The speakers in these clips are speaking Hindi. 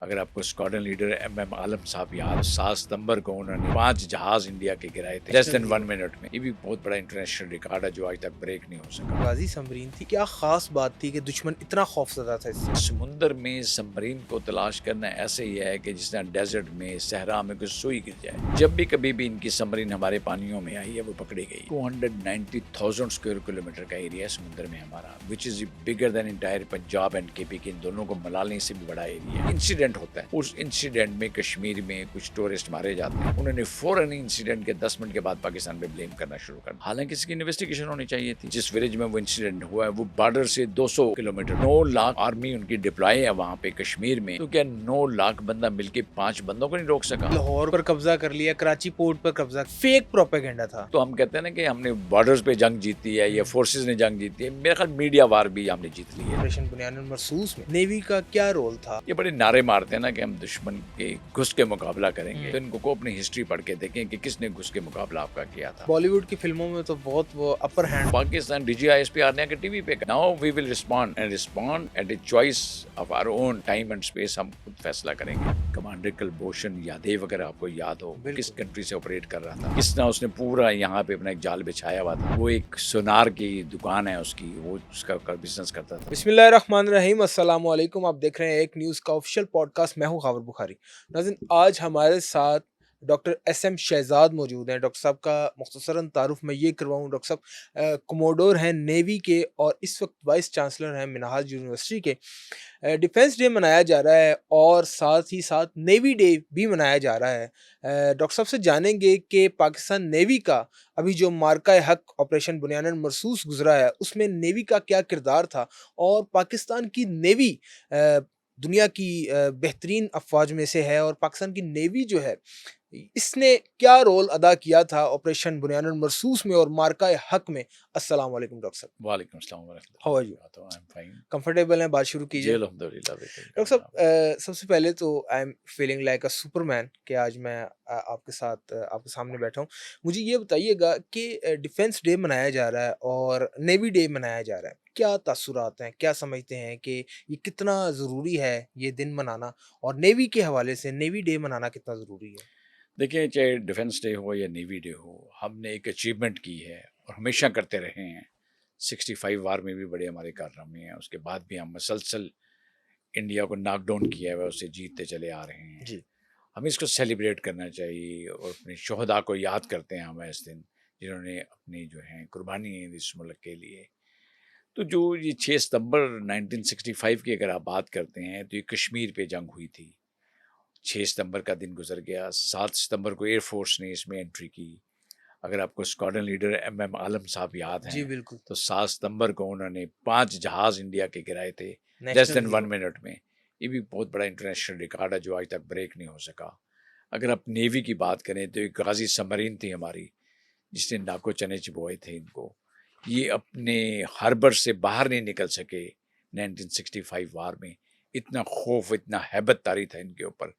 अगर आपको स्क्वाड्रन लीडर एम आलम साहब याद, 7 सितंबर को उन्होंने 5 जहाज इंडिया के गिराए थे लेस देन 1 मिनट में। ये भी बहुत बड़ा इंटरनेशनल रिकॉर्ड है जो आज तक ब्रेक नहीं हो सका। गाजी सबमरीन थी, क्या खास बात थी कि दुश्मन इतना खौफजदा था इससे? समुंदर में सबमरीन को तलाश करना ऐसे ही है कि जिस तरह डेजर्ट में, सहरा में कुछ सुई गिर जाए। जब भी कभी भी इनकी सबमरीन हमारे पानियों में आई है वो पकड़ी गई। 290,000 स्क्वायर किलोमीटर का एरिया है समुद्र में हमारा, which is bigger than entire Punjab and KP के इन दोनों को मिलाने से भी बड़ा एरिया। इंसिडेंट होता है, उस इंसिडेंट में कश्मीर में कुछ टूरिस्ट मारे जाते हैं। उन्होंने फौरन इंसिडेंट के 10 मिनट के बाद पाकिस्तान पे ब्लेम करना शुरू कर। हालांकि इसकी इन्वेस्टिगेशन होनी चाहिए थी। जिस विलेज में वो इंसिडेंट हुआ है वो बॉर्डर से 200 किलोमीटर, 9 लाख आर्मी उनकी डिप्लॉय है वहाँ पे कश्मीर में। तो क्या 9 लाख बंदा मिलके 5 बंदों को नहीं रोक सका? लाहौर पर कब्जा कर लिया, कराची पोर्ट पर कब्जा, फेक प्रोपेगेंडा था। तो हम कहते हैं ना कि हमने बॉर्डर्स पे जंग जीती है या फोर्सेस ने जंग जीती है। मेरा ख्याल मीडिया वार भी हमने जीत ली है। ऑपरेशन बुनियानुल मरसूस में नेवी का क्या रोल था? ये बड़े नारे मारते हैं ना कि हम दुश्मन के घुस के मुकाबला करेंगे। तो इनको को अपनी हिस्ट्री पढ़ के देखें कि किसने घुस के मुकाबला आपका किया था। बॉलीवुड की फिल्मों में तो बहुत वो अपर हैंड। पाकिस्तान DGISP आने के टीवी पे now we will respond at a choice of our own time and space. हम खुद फैसला करेंगे। कमांडर कुलभूषण यादव अगर आपको याद हो किस कंट्री से ऑपरेट कर रहा था, किस तरह उसने पूरा यहाँ पे अपना एक जाल बिछाया हुआ था। वो एक सोनार की दुकान है उसकी, वो उसका बिजनेस करता था। बिस्मिल्लाहिर्रहमानिर्रहीम, अस्सलाम वालेकुम। आप देख रहे हैं एक न्यूज़ का ऑफिशियल पॉडकास्ट। मैं हूं खावर बुखारी। नाज़रीन, आज हमारे साथ डॉक्टर SM शहजाद मौजूद हैं। डॉक्टर साहब का मुख्तसरन तारुफ मैं ये करवाऊँ। डॉक्टर साहब कमोडोर हैं नेवी के और इस वक्त वाइस चांसलर हैं मिनहाज यूनिवर्सिटी के। डिफेंस डे मनाया जा रहा है और साथ ही साथ नेवी डे भी मनाया जा रहा है। डॉक्टर साहब से जानेंगे कि पाकिस्तान नेवी का अभी जो मार्का हक ऑपरेशन बुनियानुल मरसूस गुजरा है उसमें नेवी का क्या किरदार था और पाकिस्तान की नेवी दुनिया की बेहतरीन अफवाज में से है और पाकिस्तान की नेवी जो है इसने क्या रोल अदा किया था ऑपरेशन बुनियानुल मरसूस में और मार्का हक में। अस्सलाम वालेकुम डॉक्टर साहब। वालेकुम अस्सलाम वरहमतुल्लाहि हाउ आर यू? वबरकातुहू। I am fine. कंफर्टेबल हैं? बात शुरू जी कीजिए। अल्हम्दुलिल्लाह डॉक्टर साहब, सबसे पहले तो I am feeling like a Superman कि आज मैं आपके साथ आपके सामने बैठा हूँ। मुझे ये बताइएगा कि डिफेंस डे मनाया जा रहा है और नेवी डे मनाया जा रहा है, क्या तासुरात हैं? क्या समझते हैं कि ये कितना ज़रूरी है ये दिन मनाना, और नेवी के हवाले से नेवी डे मनाना कितना ज़रूरी है? देखिए, चाहे डिफेंस डे हो या नेवी डे हो, हमने एक अचीवमेंट की है और हमेशा करते रहे हैं। 65 वार में भी बड़े हमारे कारनामे हैं। उसके बाद भी हम मसलसल इंडिया को नॉक डाउन किया हुआ है, उसे जीतते चले आ रहे हैं। जी। हमें इसको सेलिब्रेट करना चाहिए और अपने शोहदा को याद करते हैं हम इस दिन, जिन्होंने अपनी जो है कुर्बानी दी इस मुल्क के लिए। तो जो ये 6 सितंबर 1965 की अगर आप बात करते हैं तो ये कश्मीर पे जंग हुई थी। 6 सितंबर का दिन गुजर गया। 7 सितंबर को एयरफोर्स ने इसमें एंट्री की। अगर आपको स्क्वाड्रन लीडर एम आलम साहब याद जी, हैं, बिल्कुल। तो 7 सितंबर को उन्होंने 5 जहाज इंडिया के गिराए थे लेस नेशनल देन 1 हीरो। मिनट में। ये भी बहुत बड़ा इंटरनेशनल रिकॉर्ड है जो आज तक ब्रेक नहीं हो सका। अगर आप नेवी की बात करें तो एक गाजी सबमरीन थी हमारी, जिसने नाको चने चबोए थे इनको। ये अपने हार्बर से बाहर नहीं निकल सके 1965 वार में। इतना खौफ, इतना हैबत तारी था इनके ऊपर।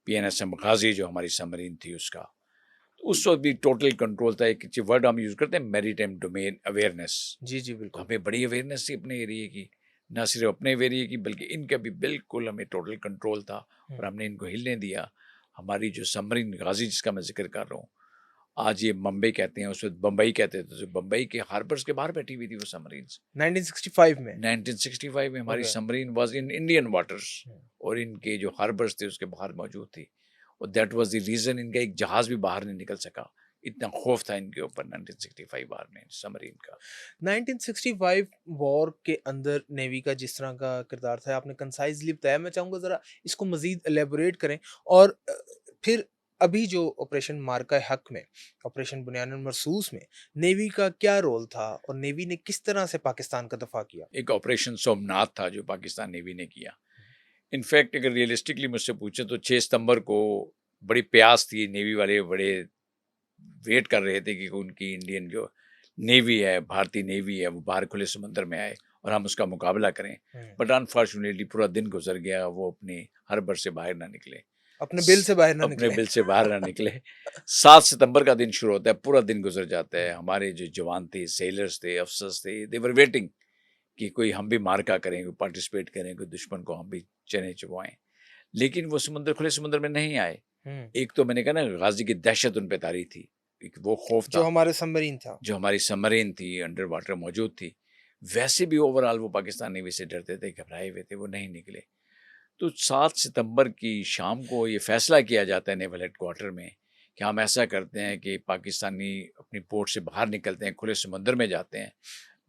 PNSM गाजी जो हमारी सबमरीन थी उसका, तो उस वक्त भी टोटल कंट्रोल था। एक वर्ड हम यूज़ करते हैं, मैरीटाइम डोमेन अवेयरनेस। जी, जी, तो बिल्कुल। हमें बड़ी अवेयरनेस थी अपने एरिए की, ना सिर्फ अपने एरिए की बल्कि इनका भी बिल्कुल हमें टोटल कंट्रोल था हुँ। और हमने इनको हिलने दिया। हमारी जो सबमरीन गाजी जिसका मैं जिक्र कर रहा हूँ, आज ये मुंबई कहते हैं, उस वक्त बम्बई कहते थे। तो बम्बई के हार्बर्स के बाहर बैठी हुई थी वो सबमरीन्स। 1965 में? 1965 में हमारी okay. Submarine was in Indian waters हुँ। और इनके जो हार्बर्स थे उसके बाहर मौजूद थी। और दैट वाज द रीज़न इनका एक जहाज़ भी बाहर नहीं निकल सका। इतना खौफ था इनके ऊपर 1965 वार में सबमरीन का। 1965 वॉर के अंदर नेवी का जिस तरह का किरदार था, आपने कंसाइज़ली बताया। मैं चाहूँगा ज़रा इसको मज़ीद एलैबोरेट करें और फिर अभी जो ऑपरेशन मार्का हक में, ऑपरेशन बुनियानुल मरसूस में नेवी का क्या रोल था और नेवी ने किस तरह से पाकिस्तान का दफ़ा किया? एक ऑपरेशन सोमनाथ था जो पाकिस्तान नेवी ने किया। इनफैक्ट अगर रियलिस्टिकली मुझसे पूछे तो 6 सितंबर को बड़ी प्यास थी, नेवी वाले बड़े वेट कर रहे थे कि उनकी इंडियन जो नेवी है, भारतीय नेवी है, वो बाहर खुले समुद्र में आए और हम उसका मुकाबला करें। हुँ। बट अनफॉर्चुनेटली पूरा दिन गुजर गया, वो अपने हार्बर से बाहर ना निकले। अपने बिल से बाहर ना अपने निकले। बिल से बाहर ना निकले। 7 सितंबर का दिन शुरू होता है, पूरा दिन गुजर जाता है। हमारे जो जवान थे, सेलर्स थे, अफसर्स थे, दे वर वेटिंग कि कोई हम भी मार्का करें, कोई पार्टिसिपेट करें, कोई दुश्मन को हम भी चने चबवाएं। लेकिन वो समुद्र, खुले समुद्र में नहीं आए। हम्म, एक तो मैंने कहा ना, गाजी की दहशत उन पे तारी थी, एक वो खौफ जो था, हमारे सबमरीन था। जो हमारी सबमरीन थी अंडर वाटर मौजूद थी। वैसे भी ओवरऑल वो पाकिस्तान नेवी से डरते थे, घबराए हुए थे, वो नहीं निकले। तो 7 सितंबर की शाम को ये फैसला किया जाता है नेवल हेडक्वार्टर में कि हम ऐसा करते हैं कि पाकिस्तानी अपनी पोर्ट से बाहर निकलते हैं, खुले समुद्र में जाते हैं,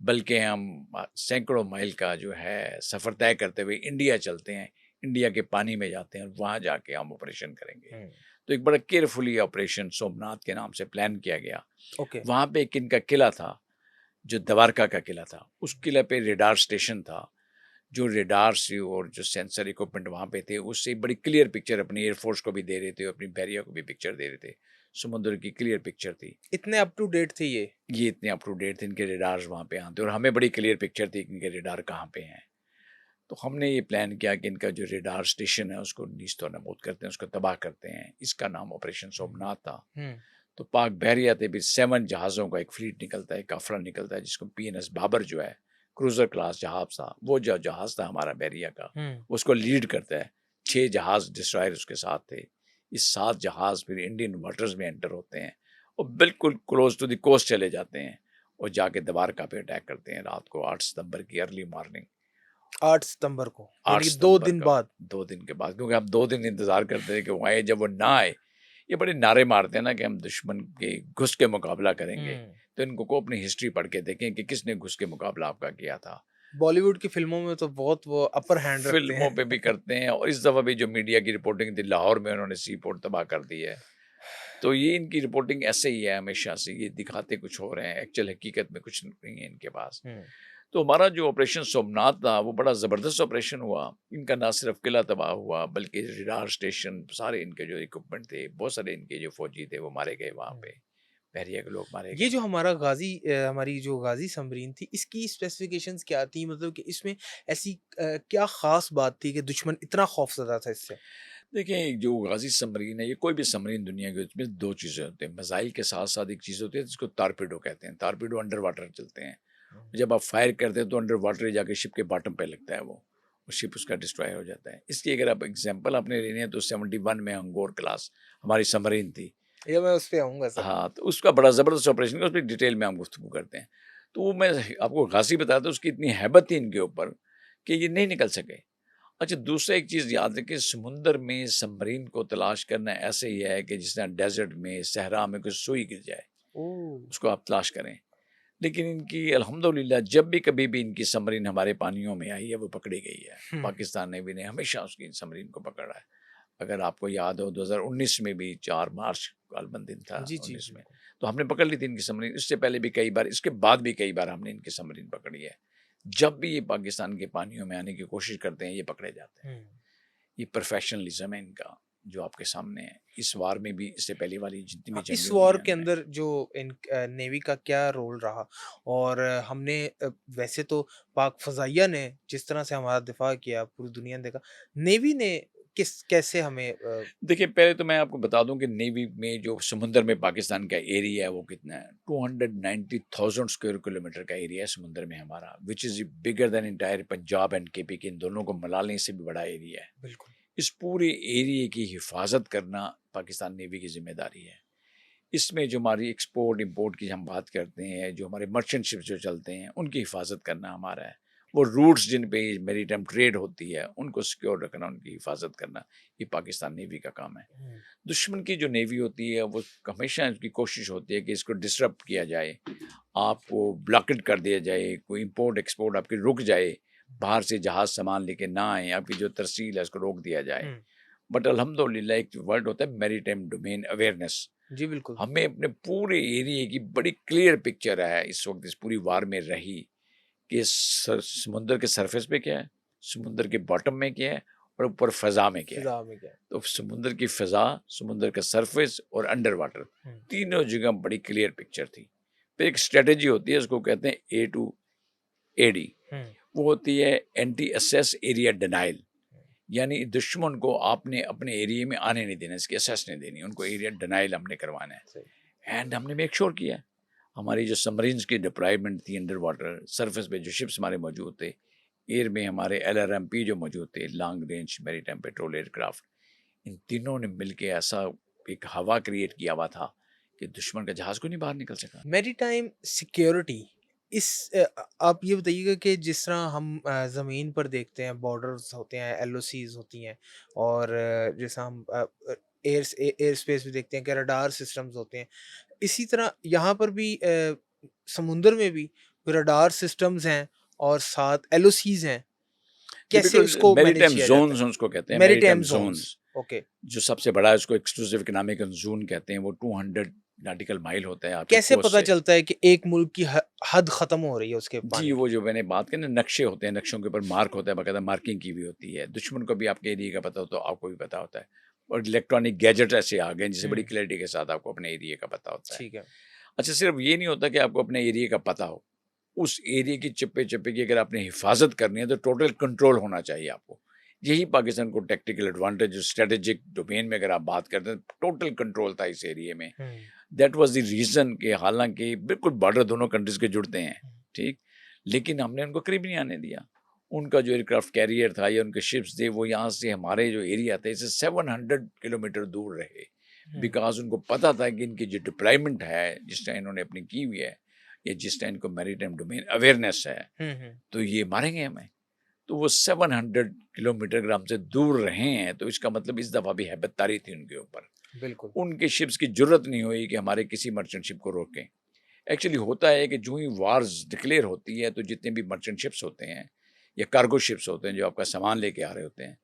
बल्कि हम सैकड़ों माइल का जो है सफ़र तय करते हुए इंडिया चलते हैं, इंडिया के पानी में जाते हैं और वहाँ जाके हम ऑपरेशन करेंगे। हम्म, तो एक बड़ा केयरफुली ऑपरेशन सोमनाथ के नाम से प्लान किया गया। ओके। वहाँ पे एक इनका किला था, जो द्वारका का किला था। उस किले पे रेडार स्टेशन था, जो रेडार से और जो सेंसर इक्विपमेंट वहाँ पे थे, उससे बड़ी क्लियर पिक्चर अपनी एयरफोर्स को भी दे रहे थे, अपनी बैरियर को भी पिक्चर दे रहे थे। समुद्र की क्लियर पिक्चर थी। इतने अप टू डेट थे ये? ये इतने अप टू डेट थे, इनके रेडार्स वहाँ पे आते और हमें बड़ी क्लियर पिक्चर थी कि इनके रेडार कहाँ पे हैं। तो हमने ये प्लान किया कि इनका जो रेडार स्टेशन है उसको नीस्तो नबूद करते हैं, उसको तबाह करते हैं। इसका नाम ऑपरेशन सोमनाथ था। हम्म, तो पाक बहरिया से भी 7 जहाज़ों का एक फ्लीट निकलता है, काफिला निकलता है, जिसको पीएनएस बाबर जो है, क्रूज़र क्लास जहाज़ था, वो जो जहाज़ था हमारा बहरिया का, हम्म, उसको लीड करता है। 6 जहाज़ डिस्ट्रॉयर उसके साथ थे। ये 7 जहाज़ फिर इंडियन वाटर्स में एंटर होते हैं और बिल्कुल क्लोज टू द कोस्ट चले जाते हैं और जाके द्वारका पे अटैक करते हैं रात को 8 सितंबर की अर्ली मॉर्निंग। 8 सितंबर को, 8 यानी कि 2 सितंबर दिन का, बाद। 2 दिन के बाद, क्योंकि हम 2 दिन इंतज़ार करते थे कि वो आए। जब वो ना आए, ये बड़े नारे मारते हैं ना कि हम दुश्मन के घुस के मुकाबला करेंगे। हम्म, तो इनको को अपनी हिस्ट्री पढ़ के देखें कि किसने घुस के मुकाबला आपका किया था। बॉलीवुड की फिल्मों में तो बहुत वो अपर हैंड रखते फिल्मों हैं। पे भी करते हैं और इस दफ़ा भी जो मीडिया की रिपोर्टिंग थी, लाहौर में उन्होंने सी पोर्ट तबाह कर दी है। तो ये इनकी रिपोर्टिंग ऐसे ही है हमेशा से, ये दिखाते कुछ हो रहे हैं, एक्चुअल हकीकत में कुछ नहीं है इनके पास। हम्म, तो हमारा जो ऑपरेशन सोमनाथ था वो बड़ा ज़बरदस्त ऑपरेशन हुआ। इनका ना सिर्फ किला तबाह हुआ, बल्कि रडार स्टेशन, सारे इनके जो इक्विपमेंट थे, बहुत सारे इनके जो फौजी थे वो मारे गए वहाँ हम्म। पे, बहरिया के लोग मारे ये गए। जो हमारा हमारी जो गाजी सबमरीन थी, इसकी स्पेसिफिकेशंस क्या थी? मतलब कि इसमें ऐसी क्या खास बात थी कि दुश्मन इतना खौफजदा था इससे? देखिए, जो गाजी सबमरीन है, ये कोई भी सबमरीन दुनिया के, उसमें 2 चीज़ें होती हैं। मिसाइल के साथ-साथ एक चीज़ होती है जिसको टॉरपीडो कहते हैं। टॉरपीडो अंडर वाटर चलते हैं। जब आप फायर करते हैं तो अंडर वाटर ही जाके शिप के बॉटम पे लगता है वो, और शिप उसका डिस्ट्रॉय हो जाता है। इसकी अगर आप एग्जांपल आपने लेनी है तो 71 में अंगोर क्लास हमारी सबमरीन थी। ये मैं उस पे आऊँगा सर। हाँ, तो उसका बड़ा ज़बरदस्त ऑपरेशन है, उसमें डिटेल में हम गुफ्तगू करते हैं। तो वो मैं आपको गाज़ी बताया था, उसकी इतनी हैबत थी इनके ऊपर कि ये नहीं निकल सके। अच्छा, दूसरा एक चीज़ याद रखें, समुंदर में सबमरीन को तलाश करना ऐसे ही है कि जिस तरह डेज़र्ट में, सहरा में कोई सुई गिर जाए, ओह! उसको आप तलाश करें। लेकिन इनकी अल्हम्दुलिल्लाह जब भी कभी भी इनकी सबमरीन हमारे पानियों में आई है, वो पकड़ी गई है। हुँ, पाकिस्तान नेवी ने हमेशा उसकी सबमरीन को पकड़ा है। अगर आपको याद हो 2019 में भी 4 मार्च गालिबन दिन था जी, जी, 19 में, बिल्कुल। तो हमने पकड़ ली थी इनकी सबमरीन। इससे पहले भी कई बार, इसके बाद भी कई बार हमने इनकी सबमरीन पकड़ी है। जब भी ये पाकिस्तान के पानियों में आने की कोशिश करते हैं, ये पकड़े जाते हैं। हुँ। ये प्रोफेशनलिज्म है इनका, जो आपके सामने है। इस वार में भी, इससे पहले वाली जितनी भी हाँ, इस जंगें हुई वॉर हैं के उनमें। अंदर जो नेवी का क्या रोल रहा? और हमने वैसे तो पाक फ़ज़ाइया ने जिस तरह से हमारा दिफ़ा किया, पूरी दुनिया ने देखा, नेवी ने कैसे हमें देखिए, पहले तो मैं आपको बता दूं कि नेवी में जो समुंदर में पाकिस्तान का एरिया है वो कितना है। 290,000 स्क्वायर किलोमीटर का एरिया है समुंदर में हमारा, which is bigger than entire Punjab and KP के, इन दोनों को मिला लें से भी बड़ा एरिया है। बिल्कुल। इस पूरे एरिया की हिफाजत करना पाकिस्तान नेवी की जिम्मेदारी है। इसमें जो हमारी एक्सपोर्ट इंपोर्ट की हम बात करते हैं, जो हमारे मर्चेंट शिप जो चलते हैं, उनकी हिफाजत करना हमारा है। वो रूट्स जिन पे मैरीटाइम ट्रेड होती है, उनको सिक्योर रखना, उनकी हिफाजत करना, ये पाकिस्तान नेवी का काम है। हुँ, दुश्मन की जो नेवी होती है, वो हमेशा उसकी कोशिश होती है कि इसको डिसरप्ट किया जाए, आपको ब्लॉकेट कर दिया जाए, कोई इंपोर्ट एक्सपोर्ट आपकी रुक जाए, बाहर से जहाज़ सामान लेके ना आएँ, आपकी जो तरसील है उसको रोक दिया जाए। हुँ। बट अल्हम्दुलिल्लाह एक वर्ड होता है मैरीटाइम डोमेन अवेयरनेस। जी, बिल्कुल। हमें अपने पूरे एरिया की बड़ी क्लियर पिक्चर है इस वक्त, इस पूरी वार में रही कि समुंदर के सरफेस पे क्या है, समुंदर के बॉटम में क्या है और ऊपर फ़ज़ा में क्या है। फ़िज़ा में क्या? तो समुंदर की फ़ज़ा, समुंदर का सरफेस और अंडर वाटर, हुँ, तीनों जगह बड़ी क्लियर पिक्चर थी। फिर एक स्ट्रेटजी होती है, उसको कहते हैं A to AD। हुँ, वो होती है एंटी असेस एरिया डिनाइल, यानी दुश्मन को आपने अपने एरिया में आने नहीं देना, इसकी असेस नहीं देनी, उनको एरिया डिनाइल हमने करवाना है। सही। एंड हमने मेक श्योर किया, हमारी जो सबमरीन्स की डिप्लॉयमेंट थी अंडर वाटर, सरफेस पे जो शिप्स हमारे मौजूद थे, एयर में हमारे LRMP जो मौजूद थे, long range maritime patrol aircraft, इन तीनों ने मिलके ऐसा एक हवा क्रिएट किया हुआ था कि दुश्मन का जहाज को नहीं बाहर निकल सका। मैरीटाइम सिक्योरिटी आप ये बताइएगा कि जिस तरह हम ज़मीन पर देखते हैं बॉर्डर्स होते हैं, एलओसीज होती हैं, और जैसा हम एयर स्पेस भी देखते हैं कि रडार सिस्टम्स होते हैं, इसी तरह यहाँ पर भी समुंदर में भी रडार सिस्टम्स हैं और साथ एलओसीज हैं। जी कैसे बिल्कुल, उसको मैनेज मैरीटाइम किया जाता ज़ोन्स है? उसको कहते हैं, maritime maritime zones. Zones. Okay. जो सबसे बड़ा है उसको एक्सक्लूसिव इकोनॉमिक ज़ोन कहते हैं, वो 200 नॉटिकल माइल होता है आपकी कैसे कोस्ट पता से। चलता है कि एक मुल्क की हद खत्म हो रही है उसके जी, पानी वो की? जो मैंने बात की ना, नक्शे होते हैं, नक्शों के ऊपर मार्क होता है, बाकायदा मार्किंग की हुई होती है। दुश्मन को भी आपके एरिया का पता हो तो आपको भी पता होता है। और इलेक्ट्रॉनिक गैजेट ऐसे आ गए हैं जिससे बड़ी हम्म। क्लैरिटी के साथ आपको अपने एरिया का पता होता है। ठीक है। अच्छा, सिर्फ ये नहीं होता कि आपको अपने एरिया का पता हो, उस एरिया की चिप्पे-चिप्पे की अगर आपने हिफाज़त करनी है तो टोटल कंट्रोल होना चाहिए आपको। यही पाकिस्तान को टैक्टिकल एडवांटेज, जो स्ट्रैटेजिक डोमेन में अगर आप बात करते हैं, टोटल कंट्रोल था इस एरिया में। हम्म। दैट वाज़ द रीज़न कि हालाँकि बिल्कुल बॉर्डर दोनों कंट्रीज़ के जुड़ते हैं, ठीक? लेकिन हमने उनको करीब नहीं आने दिया। उनका जो एयरक्राफ्ट कैरियर था या उनके शिप्स थे, वो यहाँ से हमारे जो एरिया था इससे 700 किलोमीटर दूर रहे। हम्म। बिकॉज़ उनको पता था कि इनकी जो डिप्लॉयमेंट है, जिस तरह इन्होंने अपनी की हुई है, या जिस तरह इनको मैरीटाइम डोमेन अवेयरनेस है, हम्म। तो ये मारेंगे हमें। तो वो 700 किलोमीटर अगर हमसे दूर रहे हैं, तो इसका मतलब इस दफ़ा भी हैबतदारी थी उनके ऊपर। बिल्कुल। उनके शिप्स की ज़रूरत नहीं हुई कि हमारे किसी मर्चेंट शिप को रोकें। एक्चुअली होता है कि जो ही वार्स डिक्लेयर होती है, तो जितने भी मर्चेंट शिप्स होते हैं या कार्गो शिप्स होते हैं जो आपका सामान लेके आ रहे होते हैं,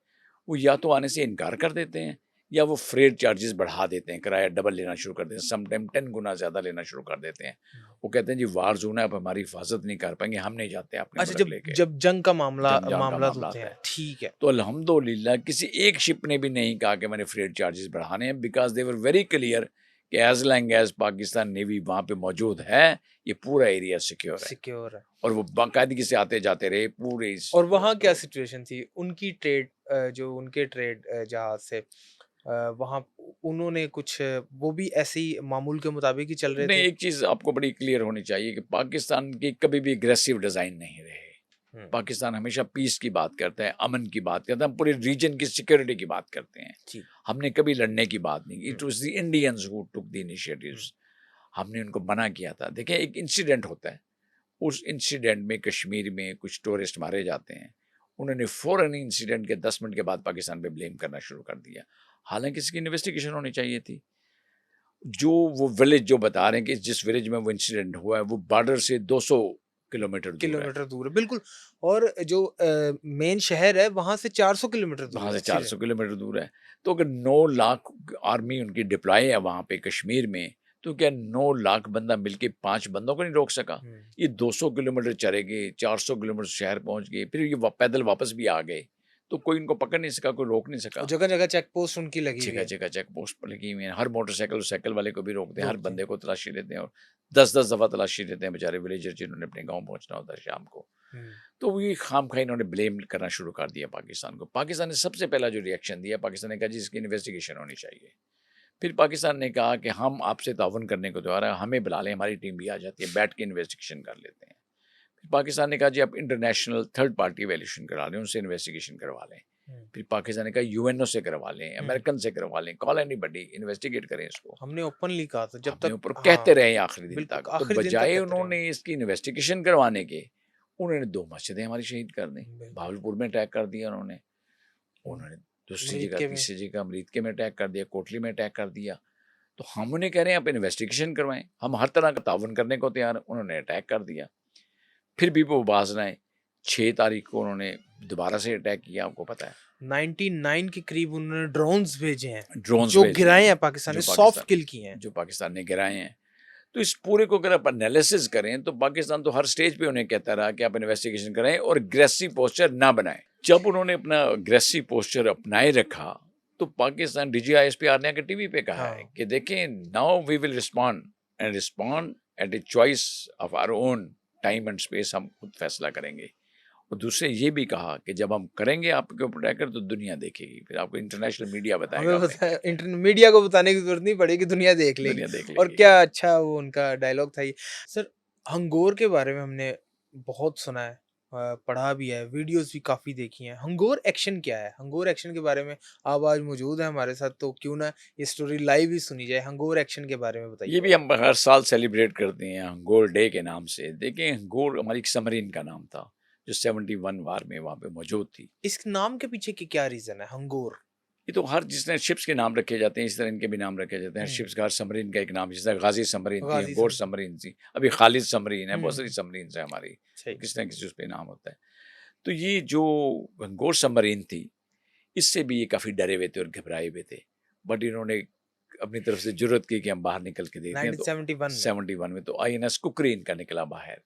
वो या तो आने से इनकार कर देते हैं या वो फ्रेट चार्जेस बढ़ा देते हैं, किराया डबल लेना शुरू कर देते हैं, समटाइम 10 गुना ज़्यादा लेना शुरू कर देते हैं। वो कहते हैं जी वार जोन है, अब हमारी हिफाजत नहीं कर पाएंगे, हम नहीं जाते अपने अच्छा, मुल्क जब लेके। जब जंग का मामला जंग जंग का मामला मामला होते आता हैं, है, ठीक है। तो अल्हम्दुलिल्लाह किसी एक शिप ने भी नहीं कहा कि मैंने फ्रेट चार्जेस बढ़ाने हैं, because they were very clear कि as long as Pakistan navy वहाँ पे मौजूद है, ये पूरा एरिया सिक्योर है। सिक्योर है। और वो बाकायदगी से आते जाते रहे पूरे इस और वहाँ क्या तो सिचुएशन थी उनकी ट्रेड, जो उनके ट्रेड जहाज से वहाँ उन्होंने कुछ वो भी ऐसे ही मामूल के मुताबिक ही चल रहे नहीं, थे? एक चीज़ आपको बड़ी क्लियर होनी चाहिए कि पाकिस्तान की कभी भी एग्रेसिव डिज़ाइन नहीं रहे। हम्म। पाकिस्तान हमेशा पीस की बात करता है, अमन की बात करता है, हम पूरे रीजन की सिक्योरिटी की बात करते हैं। जी। हमने कभी लड़ने की बात नहीं की। Hmm. It was the Indians who took the hmm. Initiatives. हमने उनको मना किया था। देखिए, एक इंसिडेंट होता है, उस इंसिडेंट में कश्मीर में कुछ टूरिस्ट मारे जाते हैं। उन्होंने फ़ौरन इंसिडेंट के 10 मिनट के बाद पाकिस्तान पे ब्लेम करना शुरू कर दिया। हालाँकि इसकी इन्वेस्टिगेशन होनी चाहिए थी। जो वो विलेज जो बता रहे हैं कि जिस विलेज में वो इंसिडेंट हुआ है, वो बॉर्डर से 200 किलोमीटर दूर है। किलोमीटर दूर है, बिल्कुल। और जो मेन शहर है वहां से 400 किलोमीटर वहाँ दूर से है सिर्फ। 400 किलोमीटर दूर है। तो अगर 9 लाख आर्मी उनकी डिप्लॉय है वहाँ पे कश्मीर में, तो क्या 9 लाख बंदा मिलके 5 बंदों को नहीं रोक सका? हम्म। ये 200 किलोमीटर चले गए, 400 किलोमीटर शहर पहुँच गए, फिर ये पैदल वापस भी आ गए। तो कोई इनको पकड़ नहीं सका, कोई रोक नहीं और सका। जगह जगह चेक पोस्ट उनकी लगी हुई है। जगह-जगह चेक पोस्ट पर लगी हुई हैं। हर मोटरसाइकिल और साइकिल वाले को भी रोकते हैं, हर रोकते हैं। बंदे को तलाशी लेते हैं और 10-10 दफ़ा तलाशी लेते हैं बेचारे विलेजर जिन्होंने अपने गाँव पहुँचना होता है शाम को। हम्म। तो ये खामखा इन्होंने ब्लेम करना शुरू कर दिया पाकिस्तान को। पाकिस्तान ने सबसे पहला जो रिएक्शन दिया, पाकिस्तान ने कहा जी इसकी इन्वेस्टिगेशन होनी चाहिए। फिर पाकिस्तान ने कहा कि हम आपसे ताउन करने को तैयार हैं, हमें बुला लें, हमारी टीम भी आ जाती है, बैठ के इन्वेस्टिगेशन कर लेते हैं। फिर पाकिस्तान ने कहा जी आप इंटरनेशनल थर्ड पार्टी इवैल्यूएशन करा लें, उनसे इन्वेस्टिगेशन करवा लें। हम्म। फिर पाकिस्तान ने कहा यूएनओ से करवा लें, हम्म। अमेरिकन से करवा लें, कॉल एनीबॉडी, इन्वेस्टिगेट करें इसको। हमने ओपनली कहा था जब हमने तक। ऊपर हाँ, कहते रहे आखिरी दिन बिल्कुल तक। तो आखिरी दिन तक बजाय कहते रहे हम। उन्होंने इसकी इन्वेस्टिगेशन करवाने के, उन्होंने 2 मस्जिदें हमारी शहीद कर दी। बिल्कुल। भावलपुर में अटैक कर दिया उन्होंने। हम्म। उन्होंने दूसरी अमरीक जगह, के में। तीसरी जगह अमरीदके में अटैक कर दिया, कोटली में अटैक कर दिया। तो हम उन्हें कह रहे हैं आप इन्वेस्टिगेशन करवाएं, हम हर तरह का ताउन करने को तैयार हैं। उन्होंने अटैक कर दिया। फिर भी वो बाज ना आए। 6 तारीख को उन्होंने दोबारा से अटैक किया, आपको पता है। 99 के करीब उन्होंने ड्रोन्स भेजे हैं ड्रोन्स जो भेजे गिराए हैं, हैं पाकिस्तान ने, जो सॉफ्ट पाकिस्तान किल किए हैं। जो पाकिस्तान ने गिराए हैं। तो इस पूरे को अगर आप एनालिसिस करें तो पाकिस्तान तो हर स्टेज पे उन्हें कहता रहा कि आप इन्वेस्टिगेशन करें और अग्रेसिव पोस्चर ना बनाएं। जब उन्होंने अपना अग्रेसिव पोस्चर अपनाए रखा, तो पाकिस्तान DGISP ने आके टीवी पे कहा है हाँ। कि देखें, now we will respond and respond at a choice of our own time and space, हम खुद फैसला करेंगे। और दूसरे ये भी कहा कि जब हम करेंगे आपके ऊपर अटैक तो दुनिया देखेगी, फिर आपको इंटरनेशनल मीडिया बताएगा हमें हमें, बताया, इंटरनेट मीडिया को बताने की जरूरत नहीं पड़ेगी, दुनिया देख लेगी। दुनिया देख और लेगी। क्या अच्छा वो उनका डायलॉग था ये। सर, हंगोर के बारे में हमने बहुत सुना है, पढ़ा भी है, वीडियोस भी काफ़ी देखी हैं। हंगोर एक्शन क्या है? हंगोर एक्शन के बारे में आप आज मौजूद हैं हमारे साथ, तो क्यों ना ये स्टोरी लाइव ही सुनी जाए। हंगोर एक्शन के बारे में ये बताइए। भी हम हर साल सेलिब्रेट करते हैं हंगोर डे के नाम से। देखिए हंगोर हमारी एक सबमरीन का नाम था जो 71 वार में वहाँ पे मौजूद थी। इस नाम के पीछे की क्या रीज़न है हंगोर? ये तो हर जिसने शिप्स के नाम रखे जाते हैं इस तरह इनके भी नाम रखे जाते हैं। हुँ, शिप्स का हर सबमरीन का एक नाम, जिस तरह गाजी सबमरीन थी, गाज़ी हंगोर समरीन। सबमरीन थी, अभी खालिद सबमरीन है, हुँ, बहुत सारी हुँ, सबमरीन्स हैं हमारी, सही। किसी न किसी उस पे नाम होता है। तो ये जो हंगोर सबमरीन थी, इससे भी ये काफ़ी डरे हुए थे और घबराए हुए थे। बट इन्होंने अपनी तरफ से जुर्रत की कि हम बाहर निकल के देखते हैं, तो 1971 में। 71 में तो आईएनएस कुकरी इनका निकला बाहर।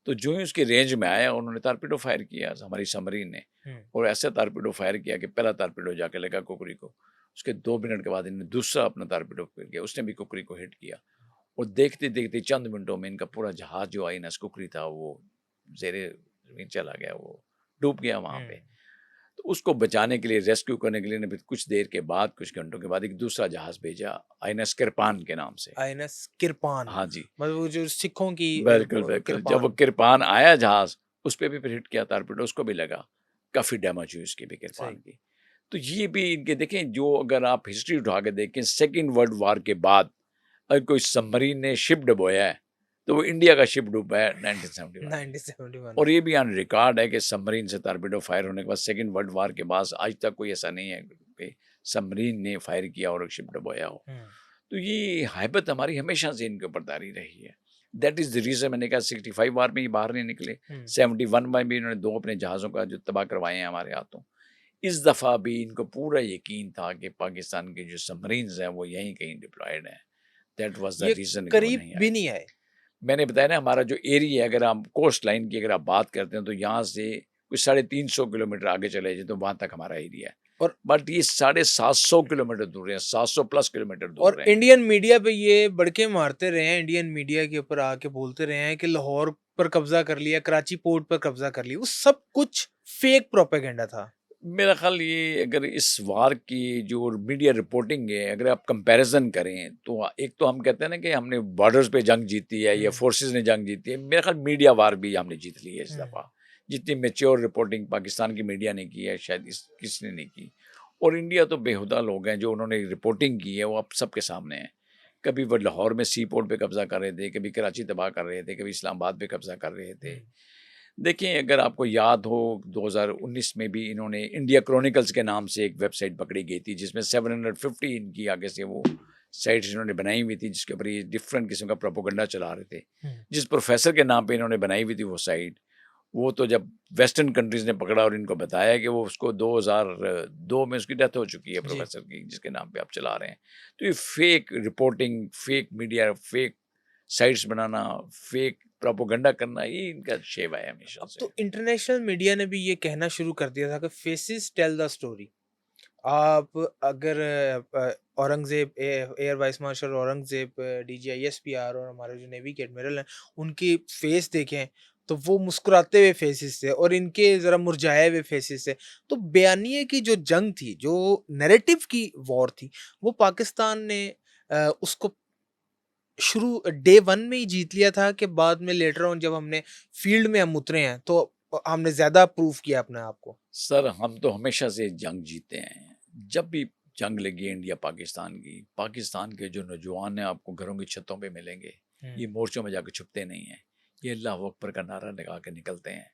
तो जो ही उसके रेंज में आया उन्होंने टारपीडो फायर किया हमारी सबमरीन ने, हुँ, और ऐसा टारपीडो फायर किया कि पहला टारपीडो जाके लगा कुकरी को। उसके 2 मिनट के बाद इन्होंने दूसरा अपना टारपीडो फायर किया, उसने भी कुकरी को हिट किया। और देखते-देखते चंद मिनटों में इनका पूरा जहाज जो आईएनएस कुकरी था वो ज़ेरे ज़मीन चला गया, वो डूब गया वहाँ हुँ। पे। तो उसको बचाने के लिए, रेस्क्यू करने के लिए ने फिर कुछ देर के बाद, कुछ घंटों के बाद एक दूसरा जहाज भेजा आईएनएस किरपान के नाम से। आईएनएस किरपान, हाँ जी, मतलब वो जो सिखों की बिल्कुल, बिल्कुल। जब वो किरपान। किरपान आया जहाज, उस पे भी फिर हिट किया टारपीडो, उसको भी लगा। काफ़ी डैमेज हुई उसकी भी किरपान सही। की। तो ये भी इनके देखें, जो अगर आप हिस्ट्री उठा के देखें, सेकंड वर्ल्ड वॉर के बाद अगर कोई सबमरीन ने शिप डुबोया है, तो वो इंडिया का शिप डूबा है 1971 में। 1971 और में। ये भी ऑन रिकॉर्ड है कि सबमरीन से टारपीडो फायर होने के बाद सेकंड वर्ल्ड वॉर के बाद आज तक कोई ऐसा नहीं है कि सबमरीन ने फायर किया और एक शिप डुबोया हो। हुँ, तो ये हैबत हमारी हमेशा से इनके ऊपर तारी रही है। दैट इज़ द रीज़न मैंने कहा 65 वार में ये बाहर नहीं निकले। हुँ। 71 में भी इन्होंने 2 अपने जहाज़ों का जो तबाह करवाए हैं हमारे हाथों। इस दफ़ा भी इनको पूरा यकीन था कि पाकिस्तान के जो सबमरीन्स हैं वो यहीं कहीं डिप्लॉयड हैं। दैट वाज़ द ये रीज़न कि वो करीब नहीं भी आए। नहीं आए। मैंने बताया ना, हमारा जो एरिया है, अगर आप कोस्ट लाइन की अगर आप बात करते हैं तो यहाँ से कुछ 350 किलोमीटर आगे चले जाएँ तो वहाँ तक हमारा एरिया है। और बट ये 750 किलोमीटर दूर है, 700 प्लस किलोमीटर दूर है। इंडियन मीडिया पे ये बड़के मारते रहे हैं, इंडियन मीडिया के ऊपर आके बोलते रहे हैं कि लाहौर पर कब्ज़ा कर लिया, कराची पोर्ट पर कब्ज़ा कर लिया। वो सब कुछ फेक प्रोपेगेंडा था। मेरा ख़्याल ये, अगर इस वार की जो मीडिया रिपोर्टिंग है, अगर आप कंपैरिज़न करें तो एक तो हम कहते हैं ना कि हमने बॉर्डर्स पे जंग जीती है या हुँ, फोर्सेस ने जंग जीती है। मेरा ख़्याल मीडिया वार भी हमने जीत ली है इस हुँ, दफ़ा। जितनी मैच्योर रिपोर्टिंग पाकिस्तान की मीडिया ने की है, शायद इस किसी ने नहीं की। और इंडिया तो बेहुदा लोग हैं, जो उन्होंने रिपोर्टिंग की है वो अब सबके सामने है। कभी वो लाहौर में सी पोर्ट पे कब्ज़ा कर रहे थे, कभी कराची तबाह कर रहे थे, कभी इस्लामाबाद पे कब्ज़ा कर रहे थे। हुँ, देखिए, अगर आपको याद हो 2019 में भी इन्होंने इंडिया क्रॉनिकल्स के नाम से एक वेबसाइट पकड़ी गई थी, जिसमें 750 इनकी आगे से वो साइट्स इन्होंने बनाई हुई थी, जिसके ऊपर ये डिफरेंट किस्म का प्रोपेगेंडा चला रहे थे। हुँ। जिस प्रोफेसर के नाम पे इन्होंने बनाई हुई थी वो साइट, वो तो जब वेस्टर्न कंट्रीज़ ने पकड़ा और इनको बताया कि वो उसको 2002 में उसकी डेथ हो चुकी है जी। प्रोफेसर की, जिसके नाम पे आप चला रहे हैं। तो ये fake reporting, fake media, fake sites बनाना, फेक प्रोपेगेंडा करना, ये इनका शेवा है हमेशा अब से। तो इंटरनेशनल मीडिया ने भी ये कहना शुरू कर दिया था कि फेसेस टेल द स्टोरी। आप अगर Aurangzeb air vice marshal Aurangzeb, DG ISPR और हमारे जो नेवी के एडमिरल हैं, उनकी फेस देखें, तो वो मुस्कुराते हुए फेसेस थे और इनके ज़रा मुरझाए हुए फेसेस थे। तो बयानिए की जो जंग थी, जो नैरेटिव की वॉर थी, वो पाकिस्तान ने उसको शुरू डे 1 में ही जीत लिया था कि बाद में लेटर ऑन जब हमने फील्ड में हम उतरे हैं, तो हमने ज़्यादा प्रूव किया अपने आप को? सर, हम तो हमेशा से जंग जीते हैं। जब भी जंग लगी है इंडिया पाकिस्तान की, पाकिस्तान के जो नौजवान हैं आपको घरों की छतों पे मिलेंगे। हुँ। ये मोर्चों में जाके छुपते नहीं हैं। ये अल्लाह अकबर का नारा लगा के निकलते हैं।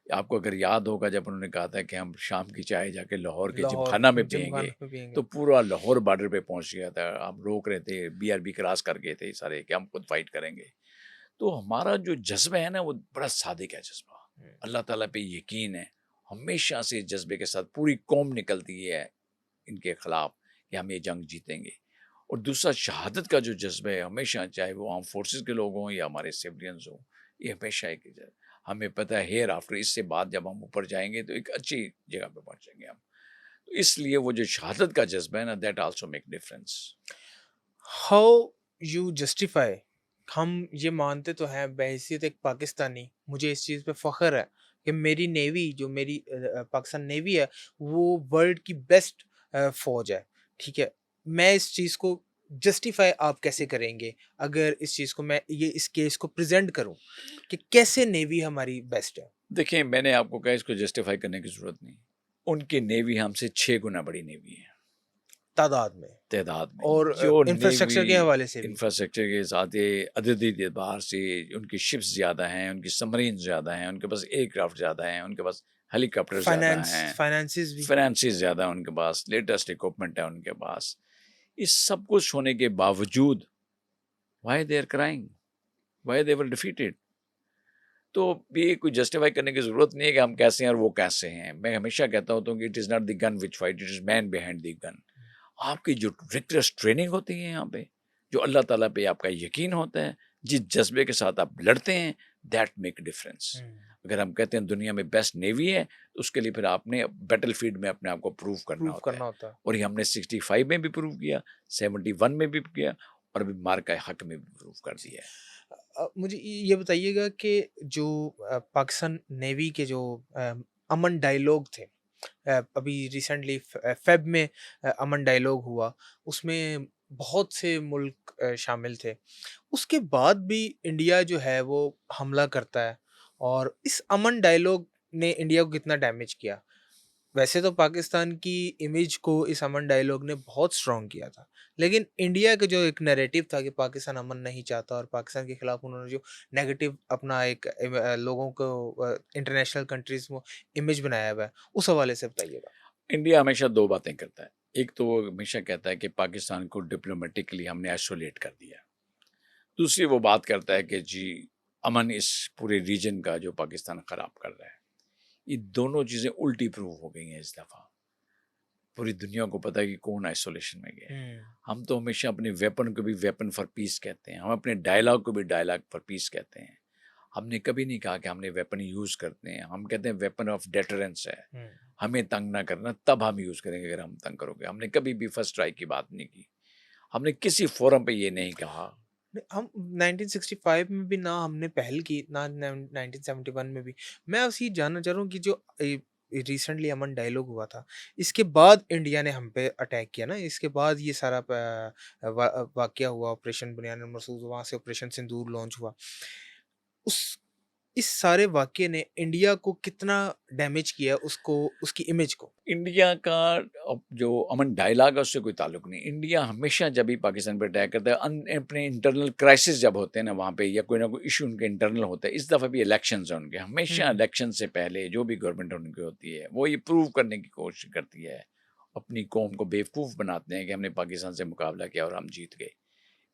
आपको अगर याद होगा, जब उन्होंने कहा था कि हम शाम की चाय जाके लाहौर के लाहौर जिमखाना में पिएँगे, जिमखाना में पिएँगे। तो पूरा लाहौर बॉर्डर पे पहुँच गया था। हम रोक रहे थे, बीआरबी क्रॉस कर गए थे सारे कि हम खुद फाइट करेंगे। तो हमारा जो जज़्बा है ना, वो बड़ा सादिक है जज़्बा। हुँ। अल्लाह ताला पे यकीन है। हमेशा से इस जज़्बे के साथ पूरी कौम निकलती है इनके ख़िलाफ़ कि हम ये जंग जीतेंगे। और दूसरा, शहादत का जो जज़्बा है हमेशा, चाहे वो आर्म फोर्सेस के लोग हों या हमारे सिविलियंस हों, ये हमेशा एक हमें पता है हेयर आफ्टर, इससे बाद जब हम ऊपर जाएँगे तो एक अच्छी जगह पे पहुँचेंगे हम। तो इसलिए वो जो शहादत का जज़्बा है ना, that also make difference. How you justify, हम ये मानते तो हैं बहैसियत एक पाकिस्तानी, मुझे इस चीज़ पे फ़ख्र है कि मेरी नेवी जो मेरी पाकिस्तान नेवी है, वो वर्ल्ड की बेस्ट फ़ौज है, ठीक है? मैं इस चीज़ को जस्टिफाई आप कैसे करेंगे? अगर इस चीज़ को मैं ये इस केस को प्रेज़ेंट करूँ कि कैसे नेवी हमारी बेस्ट है? देखिए, मैंने आपको कहा इसको जस्टिफाई करने की ज़रूरत नहीं। उनकी नेवी हमसे 6 गुना बड़ी नेवी है, तादाद में तादाद में। और जो नेवी इंफ्रास्ट्रक्चर के हवाले से भी। इंफ्रास्ट्रक्चर के साथ ये अददी एतबार से उनकी शिप्स ज़्यादा हैं, उनकी सबमरीन ज़्यादा हैं, उनके पास एयरक्राफ्ट ज़्यादा हैं, उनके पास हेलीकॉप्टर ज़्यादा हैं, फाइनेंसिस भी। फाइनेंसेस ज़्यादा हैं उनके पास, लेटेस्ट इक्विपमेंट है उनके पास। इस सब कुछ होने के बावजूद why they are crying? Why they were defeated? तो ये कोई जस्टिफाई करने की ज़रूरत नहीं है कि हम कैसे हैं और वो कैसे हैं। मैं हमेशा कहता हूँ तो कि it is not the gun which fight, it is man behind the gun. आपकी जो रिगरस ट्रेनिंग होती है यहाँ पे, जो अल्लाह ताला पे आपका यकीन होता है, जिस जज्बे के साथ आप लड़ते हैं, दैट मेक डिफरेंस। अगर हम कहते हैं दुनिया में बेस्ट नेवी है, तो उसके लिए फिर आपने बैटलफील्ड में अपने आप को प्रूव करना होता है। होता है। और ये हमने 65 में भी प्रूव किया, 71 में भी किया और अभी मार्का हक में भी प्रूव कर दिया है। मुझे ये बताइएगा कि जो पाकिस्तान नेवी के जो अमन डायलॉग थे, अभी रिसेंटली फेब में अमन डायलॉग हुआ, उसमें बहुत से मुल्क शामिल थे। उसके बाद भी इंडिया जो है वो हमला करता है, और इस अमन डायलॉग ने इंडिया को कितना डैमेज किया? वैसे तो पाकिस्तान की इमेज को इस अमन डायलॉग ने बहुत स्ट्रॉन्ग किया था, लेकिन इंडिया का जो एक नैरेटिव था कि पाकिस्तान अमन नहीं चाहता, और पाकिस्तान के खिलाफ उन्होंने जो नेगेटिव अपना एक लोगों को इंटरनेशनल कंट्रीज में इमेज बनाया हुआ है, उस हवाले से बताइएगा। इंडिया हमेशा 2 बातें करता है। एक तो वो हमेशा कहता है कि पाकिस्तान को डिप्लोमेटिकली हमने आइसोलेट कर दिया। दूसरी वो बात करता है कि जी अमन इस पूरे रीजन का जो पाकिस्तान ख़राब कर रहा है। ये दोनों चीज़ें उल्टी प्रूव हो गई हैं इस दफ़ा। पूरी दुनिया को पता है कि कौन आइसोलेशन में गया है। हम तो हमेशा अपने वेपन को भी वेपन फॉर पीस कहते हैं, हम अपने डायलॉग को भी डायलॉग फॉर पीस कहते हैं। हमने कभी नहीं कहा कि हमने वेपन यूज़ करते हैं, हम कहते हैं वेपन ऑफ डेटरेंस है। हमें तंग ना करना, तब हम यूज़ करेंगे अगर हम तंग करोगे। हमने कभी भी फर्स्ट स्ट्राइक की बात नहीं की, हमने किसी फोरम पे ये नहीं कहा। हम 1965 में भी ना हमने पहल की, ना 1971 में भी। मैं आपसे ये जानना चाह रहा हूँ कि जो रिसेंटली अमन डायलॉग हुआ था, इसके बाद इंडिया ने हम पे अटैक किया ना, इसके बाद ये सारा वाकया हुआ, ऑपरेशन बुनियाद मरसूद, वहाँ से ऑपरेशन सिंदूर लॉन्च हुआ। उस इस सारे वाकये ने इंडिया को कितना डैमेज किया, उसको, उसकी इमेज को? इंडिया का अब जो अमन डायलॉग है उससे कोई ताल्लुक नहीं। इंडिया हमेशा जब भी पाकिस्तान पर अटैक करता है, अपने इंटरनल क्राइसिस जब होते हैं ना वहाँ पे, या कोई ना कोई इशू उनके इंटरनल होता है। इस दफ़ा भी इलेक्शंस हैं उनके, हमेशा इलेक्शन से पहले जो भी गवर्नमेंट उनकी होती है वो ये प्रूव करने की कोशिश करती है, अपनी कौम को बेवकूफ़ बनाते हैं कि हमने पाकिस्तान से मुकाबला किया और हम जीत गए।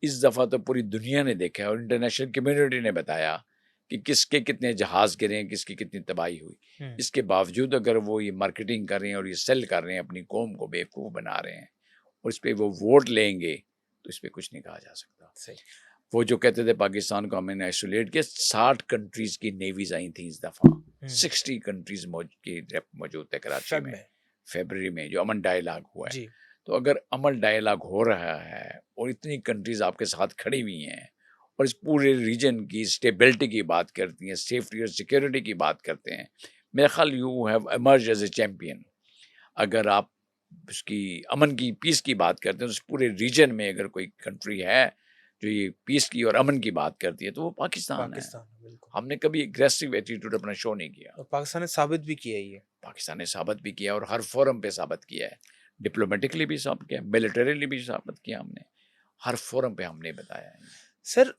इस दफ़ा तो पूरी दुनिया ने देखा है और इंटरनेशनल कम्युनिटी ने बताया कि किसके कितने जहाज़ गिरे हैं, किसकी कितनी तबाही हुई। इसके बावजूद अगर वो ये मार्केटिंग कर रहे हैं और ये सेल कर रहे हैं, अपनी कौम को बेवकूफ़ बना रहे हैं और इस पे वो वोट लेंगे, तो इस पे कुछ नहीं कहा जा सकता। सही। वो जो कहते थे पाकिस्तान को हमने आइसोलेट किया, 60 कंट्रीज़ की नेवीज़ आई थी इस दफ़ा। 60 कंट्रीज़ की रेप मौजूद थे कराची में, फरवरी में जो अमन डायलॉग हुआ है। तो अगर अमन डायलॉग हो रहा है और इतनी कंट्रीज़ आपके साथ खड़ी हुई हैं और इस पूरे रीजन की स्टेबिलिटी की बात करती हैं, सेफ्टी और सिक्योरिटी की बात करते हैं, मेरा ख्याल you have emerge as a champion. अगर आप उसकी अमन की, पीस की बात करते हैं, तो इस पूरे रीजन में अगर कोई कंट्री है जो ये पीस की और अमन की बात करती है, तो वो पाकिस्तान है। बिल्कुल। हमने कभी एग्रेसिव एटीट्यूड अपना शो नहीं किया। और पाकिस्तान ने साबित भी किया ये। पाकिस्तान ने साबित भी किया और हर फोरम पे साबित किया है, डिप्लोमेटिकली भी साबित किया, मिलिटरीली भी साबित किया हमने, हर फोरम पे हमने बताया है। सर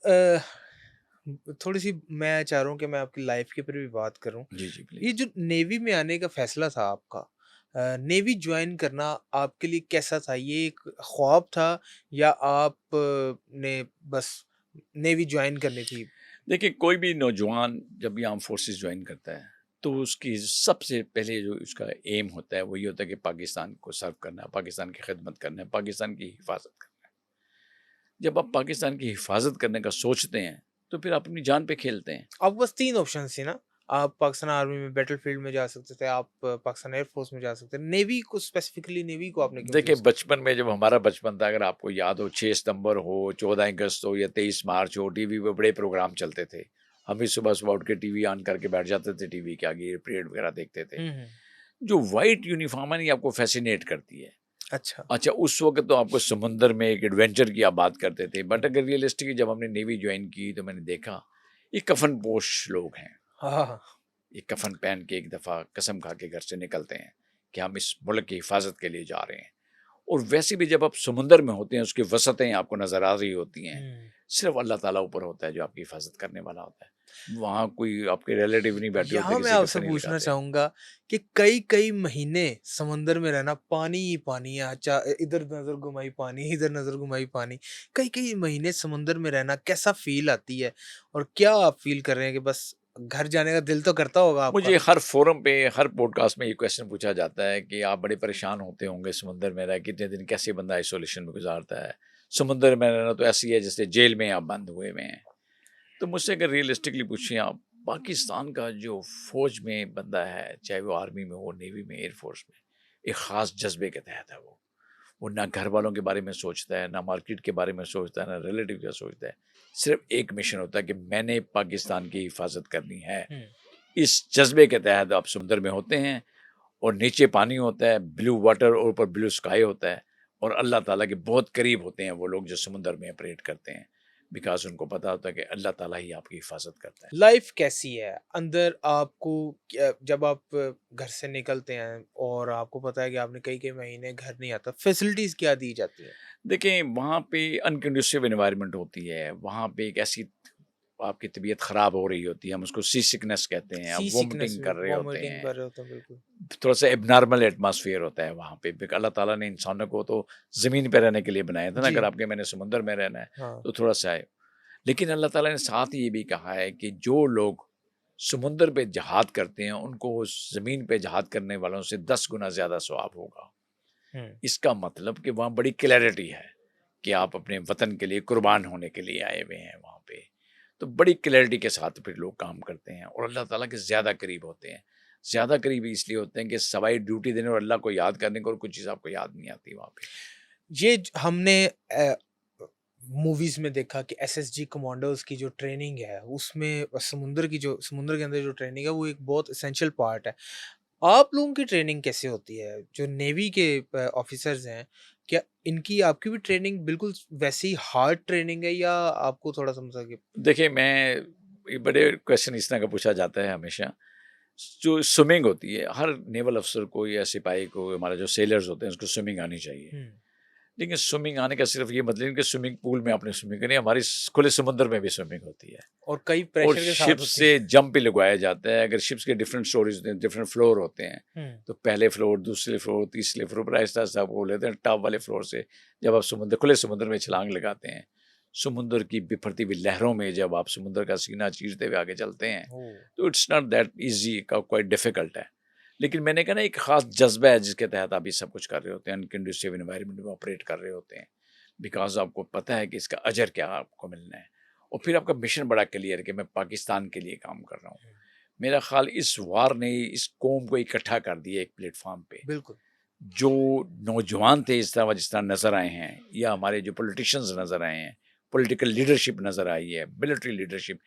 थोड़ी-सी मैं चाह रहा हूँ कि मैं आपकी लाइफ के ऊपर भी बात करूँ। जी, जी, प्लीज़। ये जो नेवी में आने का फ़ैसला था आपका, नेवी जॉइन करना आपके लिए कैसा था? ये एक ख्वाब था, या आप ने बस नेवी जॉइन करनी थी? देखिए, कोई भी नौजवान जब भी आर्म फोर्सेस ज्वाइन करता है, तो उसकी सबसे पहले जो उसका एम होता है वो ये होता है कि पाकिस्तान को सर्व करना है, पाकिस्तान की खिदमत करना है, पाकिस्तान की हिफाजत करना है। जब आप पाकिस्तान की हिफाजत करने का सोचते हैं, तो फिर आप अपनी जान पे खेलते हैं। आपके पास 3 ऑप्शंस थे ना? आप पाकिस्तान आर्मी में बैटलफील्ड में जा सकते थे, आप पाकिस्तान एयर फोर्स में जा सकते थे। नेवी को, स्पेसिफिकली नेवी को आपने क्यों देखिए, चूज़ किया? बचपन में जब हमारा बचपन था, अगर आपको याद हो, 6 सितंबर हो, 14 अगस्त हो या 23 मार्च हो, टीवी पे बड़े प्रोग्राम चलते थे। हम भी सुबह-सुबह उठ के टीवी ऑन करके बैठ जाते थे टीवी के आगे, परेड वगैरह देखते थे। जो व्हाइट यूनिफ़ॉर्म है ना, ये आपको फ़ैसिनेट करती है। अच्छा। अच्छा, उस वक़्त तो आपको समुंदर में एक एडवेंचर की आप बात करते थे, बट अगर रियलिस्टिकली जब हमने नेवी जॉइन की तो मैंने देखा, ये कफ़न पोश लोग हैं। हाँ, हाँ, हाँ। ये कफन पहन के एक दफ़ा कसम खा के घर से निकलते हैं कि हम इस मुल्क की हिफाजत के लिए जा रहे हैं। और वैसे भी जब आप समुंदर में होते हैं, उसकी वसअतें आपको नज़र आ रही होती हैं, हम्म। सिर्फ अल्लाह ताला ऊपर होता है जो आपकी हिफाजत करने वाला होता है। वहाँ कोई आपके रिलेटिव नहीं बैठे होते, यहाँ मैं किसी के आपसे ऊपर नहीं पूछना लगाते। चाहूंगा कि कई कई महीने समंदर में रहना, पानी ही पानी है, अच्छा इधर नजर घुमाई पानी, इधर नजर घुमाई पानी, कई कई महीने समुंदर में रहना कैसा फील आती है, और क्या आप फील कर रहे हैं कि बस घर जाने का दिल तो करता होगा आपका? मुझे हर फोरम पे, हर पॉडकास्ट में ये क्वेश्चन पूछा जाता है कि आप बड़े परेशान होते होंगे समुंदर में रह, कितने दिन कैसे बंदा आइसोलेशन में गुजारता है। समुंदर में रहना तो ऐसी है जैसे जेल में आप बंद हुए हुए हैं। तो मुझसे अगर रियलिस्टिकली पूछें आप, पाकिस्तान का जो फ़ौज में बंदा है, चाहे वो आर्मी में हो, नेवी में, एयरफोर्स में, एक ख़ास जज्बे के तहत है वो ना घर वालों के बारे में सोचता है, ना मार्केट के बारे में सोचता है, ना रिलेटिव का सोचता है। सिर्फ एक मिशन होता है कि मैंने पाकिस्तान की हिफाजत करनी है। हम्म। इस जज्बे के तहत आप समुद्र में होते हैं, और नीचे पानी होता है, ब्लू वाटर, और ऊपर ब्लू स्काई होता है, और अल्लाह ताला के बहुत करीब होते हैं वो लोग जो समुद्र में ऑपरेट करते हैं, बिकॉज़ उनको पता होता है कि अल्लाह ताला ही आपकी हिफाजत करता है। लाइफ कैसी है अंदर आपको, जब आप घर से निकलते हैं और आपको पता है कि आपने कई कई महीने घर नहीं आता, फैसिलिटीज क्या दी जाती है? देखिए, वहाँ पे अनकंडूसिव एनवायरनमेंट होती है, वहाँ पे एक ऐसी आपकी तबीयत ख़राब हो रही होती है, हम उसको सी सिकनेस कहते हैं, आप सी सिकनेस, वोमिटिंग कर रहे होते वॉमिटिंग हैं, कर रहे होते हैं, बिल्कुल। थोड़ा-सा एब्नॉर्मल एटमॉस्फेयर होता है वहाँ पे, बिक अल्लाह ताला ने इंसानों को तो ज़मीन पे रहने के लिए बनाया था ना, जी। अगर आपके मैंने समुद्र में रहना है, हाँ। तो थोड़ा-सा है। लेकिन अल्लाह ताला ने साथ ये भी कहा है कि जो लोग समुद्र पे जिहाद करते हैं, उनको ज़मीन पे जिहाद करने वालों से 10 गुना ज़्यादा सवाब होगा। हम्म। इसका मतलब कि वहाँ बड़ी क्लैरिटी है कि आप अपने वतन के लिए कुर्बान होने के लिए आए हुए हैं वहाँ पे। तो बड़ी क्लैरिटी के साथ फिर लोग काम करते हैं और अल्लाह ताला के ज़्यादा करीब होते हैं। ज़्यादा करीब इसलिए होते हैं कि सवाई ड्यूटी देने और अल्लाह को याद करने को, और कुछ चीज़ आपको याद नहीं आती वहाँ पे। हमने मूवीज में देखा कि एसएसजी कमांडोज की जो ट्रेनिंग है, उसमें समुद्र के अंदर जो ट्रेनिंग है वो एक बहुत एसेंशियल पार्ट है। आप लोगों की ट्रेनिंग कैसे होती है? जो नेवी के ऑफिसर्स हैं, क्या इनकी आपकी भी ट्रेनिंग बिल्कुल वैसी ही हार्ड ट्रेनिंग है, या आपको थोड़ा-सा मतलब कि? देखिए, ये बड़े क्वेश्चन इस तरह का पूछा जाता है हमेशा। जो स्विमिंग होती है, हर नेवल अफ़सर को या सिपाही को, हमारे जो सेलर्स होते हैं, उसको स्विमिंग आनी चाहिए। हुँ। लेकिन स्विमिंग आने का सिर्फ़ ये मतलब नहीं कि स्विमिंग पूल में आपने स्विमिंग करनी है, हमारी खुले समुद्र में भी स्विमिंग होती है। और कई और प्रेशर के साथ शिप होती से है। जंप भी लगवाया जाता है। अगर शिप्स के डिफरेंट स्टोरेज होते हैं, डिफरेंट फ्लोर होते हैं, हुँ। तो पहले फ्लोर, दूसरे फ्लोर, तीसरे फ्लोर पर आहिस्ता-आहिस्ता आप वो लेते हैं। टॉप वाले फ्लोर से जब आप खुले समुद्र में छलांग लगाते हैं, समुद्र की बिफरती हुई लहरों में जब आप समुद्र का सीना चीरते हुए आगे चलते हैं, ओह! तो it's not that easy, quite difficult है। लेकिन मैंने कहा ना, एक ख़ास जज़्बा है जिसके तहत आप ये सब कुछ कर रहे होते हैं, अनकंडूसिव एनवायरनमेंट में ऑपरेट कर रहे होते हैं। बिकॉज़ आपको पता है कि इसका अजर क्या आपको मिलना है, और फिर आपका मिशन बड़ा क्लियर है कि मैं पाकिस्तान के लिए काम कर रहा हूँ। मेरा ख़्याल इस वार ने इस कौम को इकट्ठा कर दिया एक प्लेटफ़ॉर्म पे। बिल्कुल। जो नौजवान थे इस तरह जिस तरह नज़र आए हैं, या हमारे जो पॉलिटिशियंस नज़र आए हैं, पॉलिटिकल लीडरशिप नज़र आई है, मिलिट्री लीडरशिप,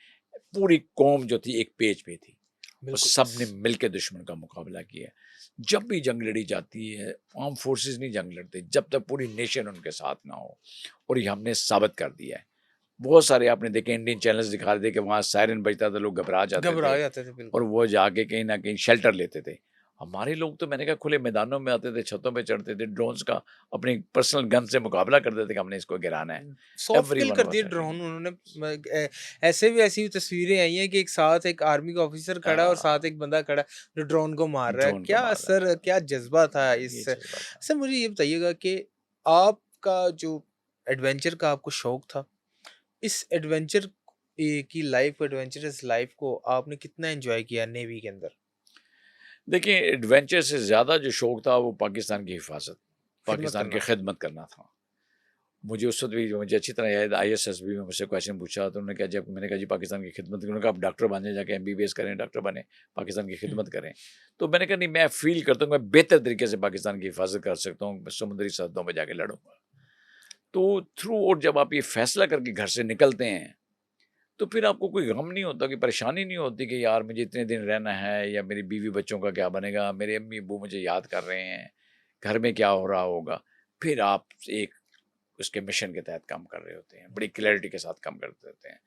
पूरी कौम जो थी एक पेज पे थी, और बिल्कुल। सब ने मिल के दुश्मन का मुकाबला किया। जब भी जंग लड़ी जाती है, आर्म फोर्सेस नहीं जंग लड़ते जब तक पूरी नेशन उनके साथ ना हो, और ये हमने साबित कर दिया है। बहुत सारे आपने देखे इंडियन चैनल्स दिखा रहे थे कि वहाँ सायरन बजता था, लोग घबरा जाते घबरा थे, जाते थे, और बिल्कुल। वो जाके कहीं न कहीं शेल्टर लेते थे। हमारे लोग तो मैंने कहा खुले मैदानों में आते थे, छतों पे चढ़ते थे, ड्रोन्स का अपनी पर्सनल गन से मुकाबला करते थे कि हमने इसको गिराना है। सॉफ्ट एवरी किल वन कर वाज़ दिए हैविंग। ड्रोन उन्होंने। ऐसे भी ऐसी तस्वीरें आई हैं कि एक साथ एक आर्मी का ऑफिसर खड़ा है और साथ एक बंदा खड़ा है जो ड्रोन को मार रहा है। ड्रोन को क्या मार रहा सर, क्या जज्बा था है। ये इस? जज़्बा था। सर मुझे ये बताइएगा कि आपका जो एडवेंचर का आपको शौक था, इस एडवेंचर की लाइफ, एडवेंचरस लाइफ को आपने कितना एंजॉय किया नेवी के अंदर? देखिए, एडवेंचर से ज़्यादा जो शौक था वो पाकिस्तान की हिफाज़त, खिदमत पाकिस्तान की करना। खिदमत करना था। मुझे उस वक़्त भी मुझे अच्छी तरह याद, आईएसएसबी में मुझसे क्वेश्चन पूछा, तो उन्होंने कहा, जब मैंने कहा जी पाकिस्तान की खिदमत, उन्होंने कहा आप डॉक्टर बन जाएँ, जाके एमबीबीएस करें, डॉक्टर बनें, पाकिस्तान की हुँ। खिदमत करें। तो मैंने कहा नहीं, मैं फ़ील करता हूँ मैं बेहतर तरीके से पाकिस्तान की हिफाज़त कर सकता हूँ, मैं समुद्री सरहदों में जाके लड़ूँगा। तो थ्रू आउट जब आप ये फ़ैसला करके घर से निकलते हैं, तो फिर आपको कोई गम नहीं होता, कोई परेशानी नहीं होती कि यार मुझे इतने दिन रहना है, या मेरी बीवी बच्चों का क्या बनेगा, मेरे अम्मी-अब्बू मुझे याद कर रहे हैं, घर में क्या हो रहा होगा। फिर आप एक उसके मिशन के तहत काम कर रहे होते हैं, बड़ी क्लैरिटी के साथ काम करते होते हैं।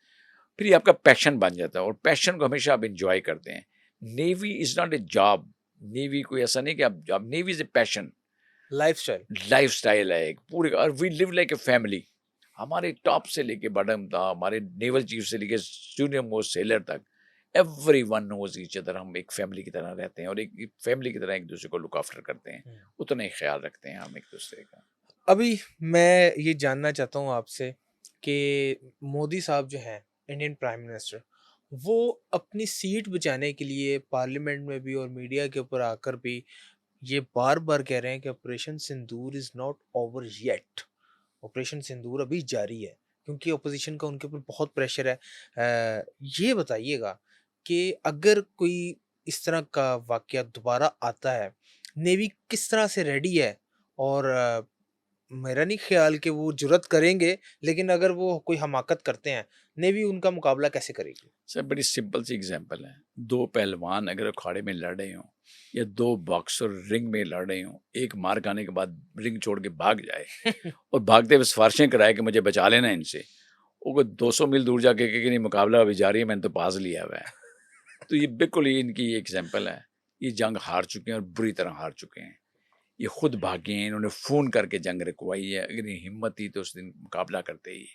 फिर ये आपका पैशन बन जाता है, और पैशन को हमेशा आप एन्जॉय करते हैं। Navy is not a job, navy कोई ऐसा नहीं कि आप job, navy is a passion, lifestyle. Lifestyle है एक पूरे, और we live like a family. हमारे टॉप से लेके बॉटम था, हमारे नेवल चीफ से लेके जूनियर मोस्ट सेलर तक, एवरीवन नोज ईच अदर। हम एक फैमिली की तरह रहते हैं और एक फैमिली की तरह एक दूसरे को लुक आफ्टर करते हैं, उतना ही ख्याल रखते हैं हम एक दूसरे का। अभी मैं ये जानना चाहता हूँ आपसे कि मोदी साहब जो हैं इंडियन प्राइम मिनिस्टर, वो अपनी सीट बचाने के लिए पार्लियामेंट में भी और मीडिया के ऊपर आकर भी ये बार बार कह रहे हैं कि operation Sindoor is not over yet. Operation Sindoor अभी जारी है क्योंकि ऑपोजिशन का उनके ऊपर बहुत प्रेशर है। ये बताइएगा कि अगर कोई इस तरह का वाकया दोबारा आता है, नेवी किस तरह से रेडी है? और मेरा नहीं ख्याल कि वो जुर्रत करेंगे, लेकिन अगर वो कोई हमाकत करते हैं, नेवी उनका मुकाबला कैसे करेगी? सर बड़ी सिंपल सी एग्जांपल है, दो पहलवान अगर अखाड़े में लड़ रहे हों या दो बॉक्सर रिंग में लड़ रहे हों, एक मार खाने के बाद रिंग छोड़ के भाग जाए और भागते हुए सिफारिशें कराए कि मुझे बचा लेना इनसे, वो 200 मील दूर जाके कहे कि नहीं मुकाबला अभी जारी है, मैंने तो पास लिया हुआ है। तो ये बिल्कुल ही इनकी एग्जाम्पल है। ये जंग हार चुके हैं और बुरी तरह हार चुके हैं। ये खुद भागे हैं, इन्होंने फ़ोन करके जंग रुकवाई है। अगर ये हिम्मत थी तो उस दिन मुकाबला करते ही,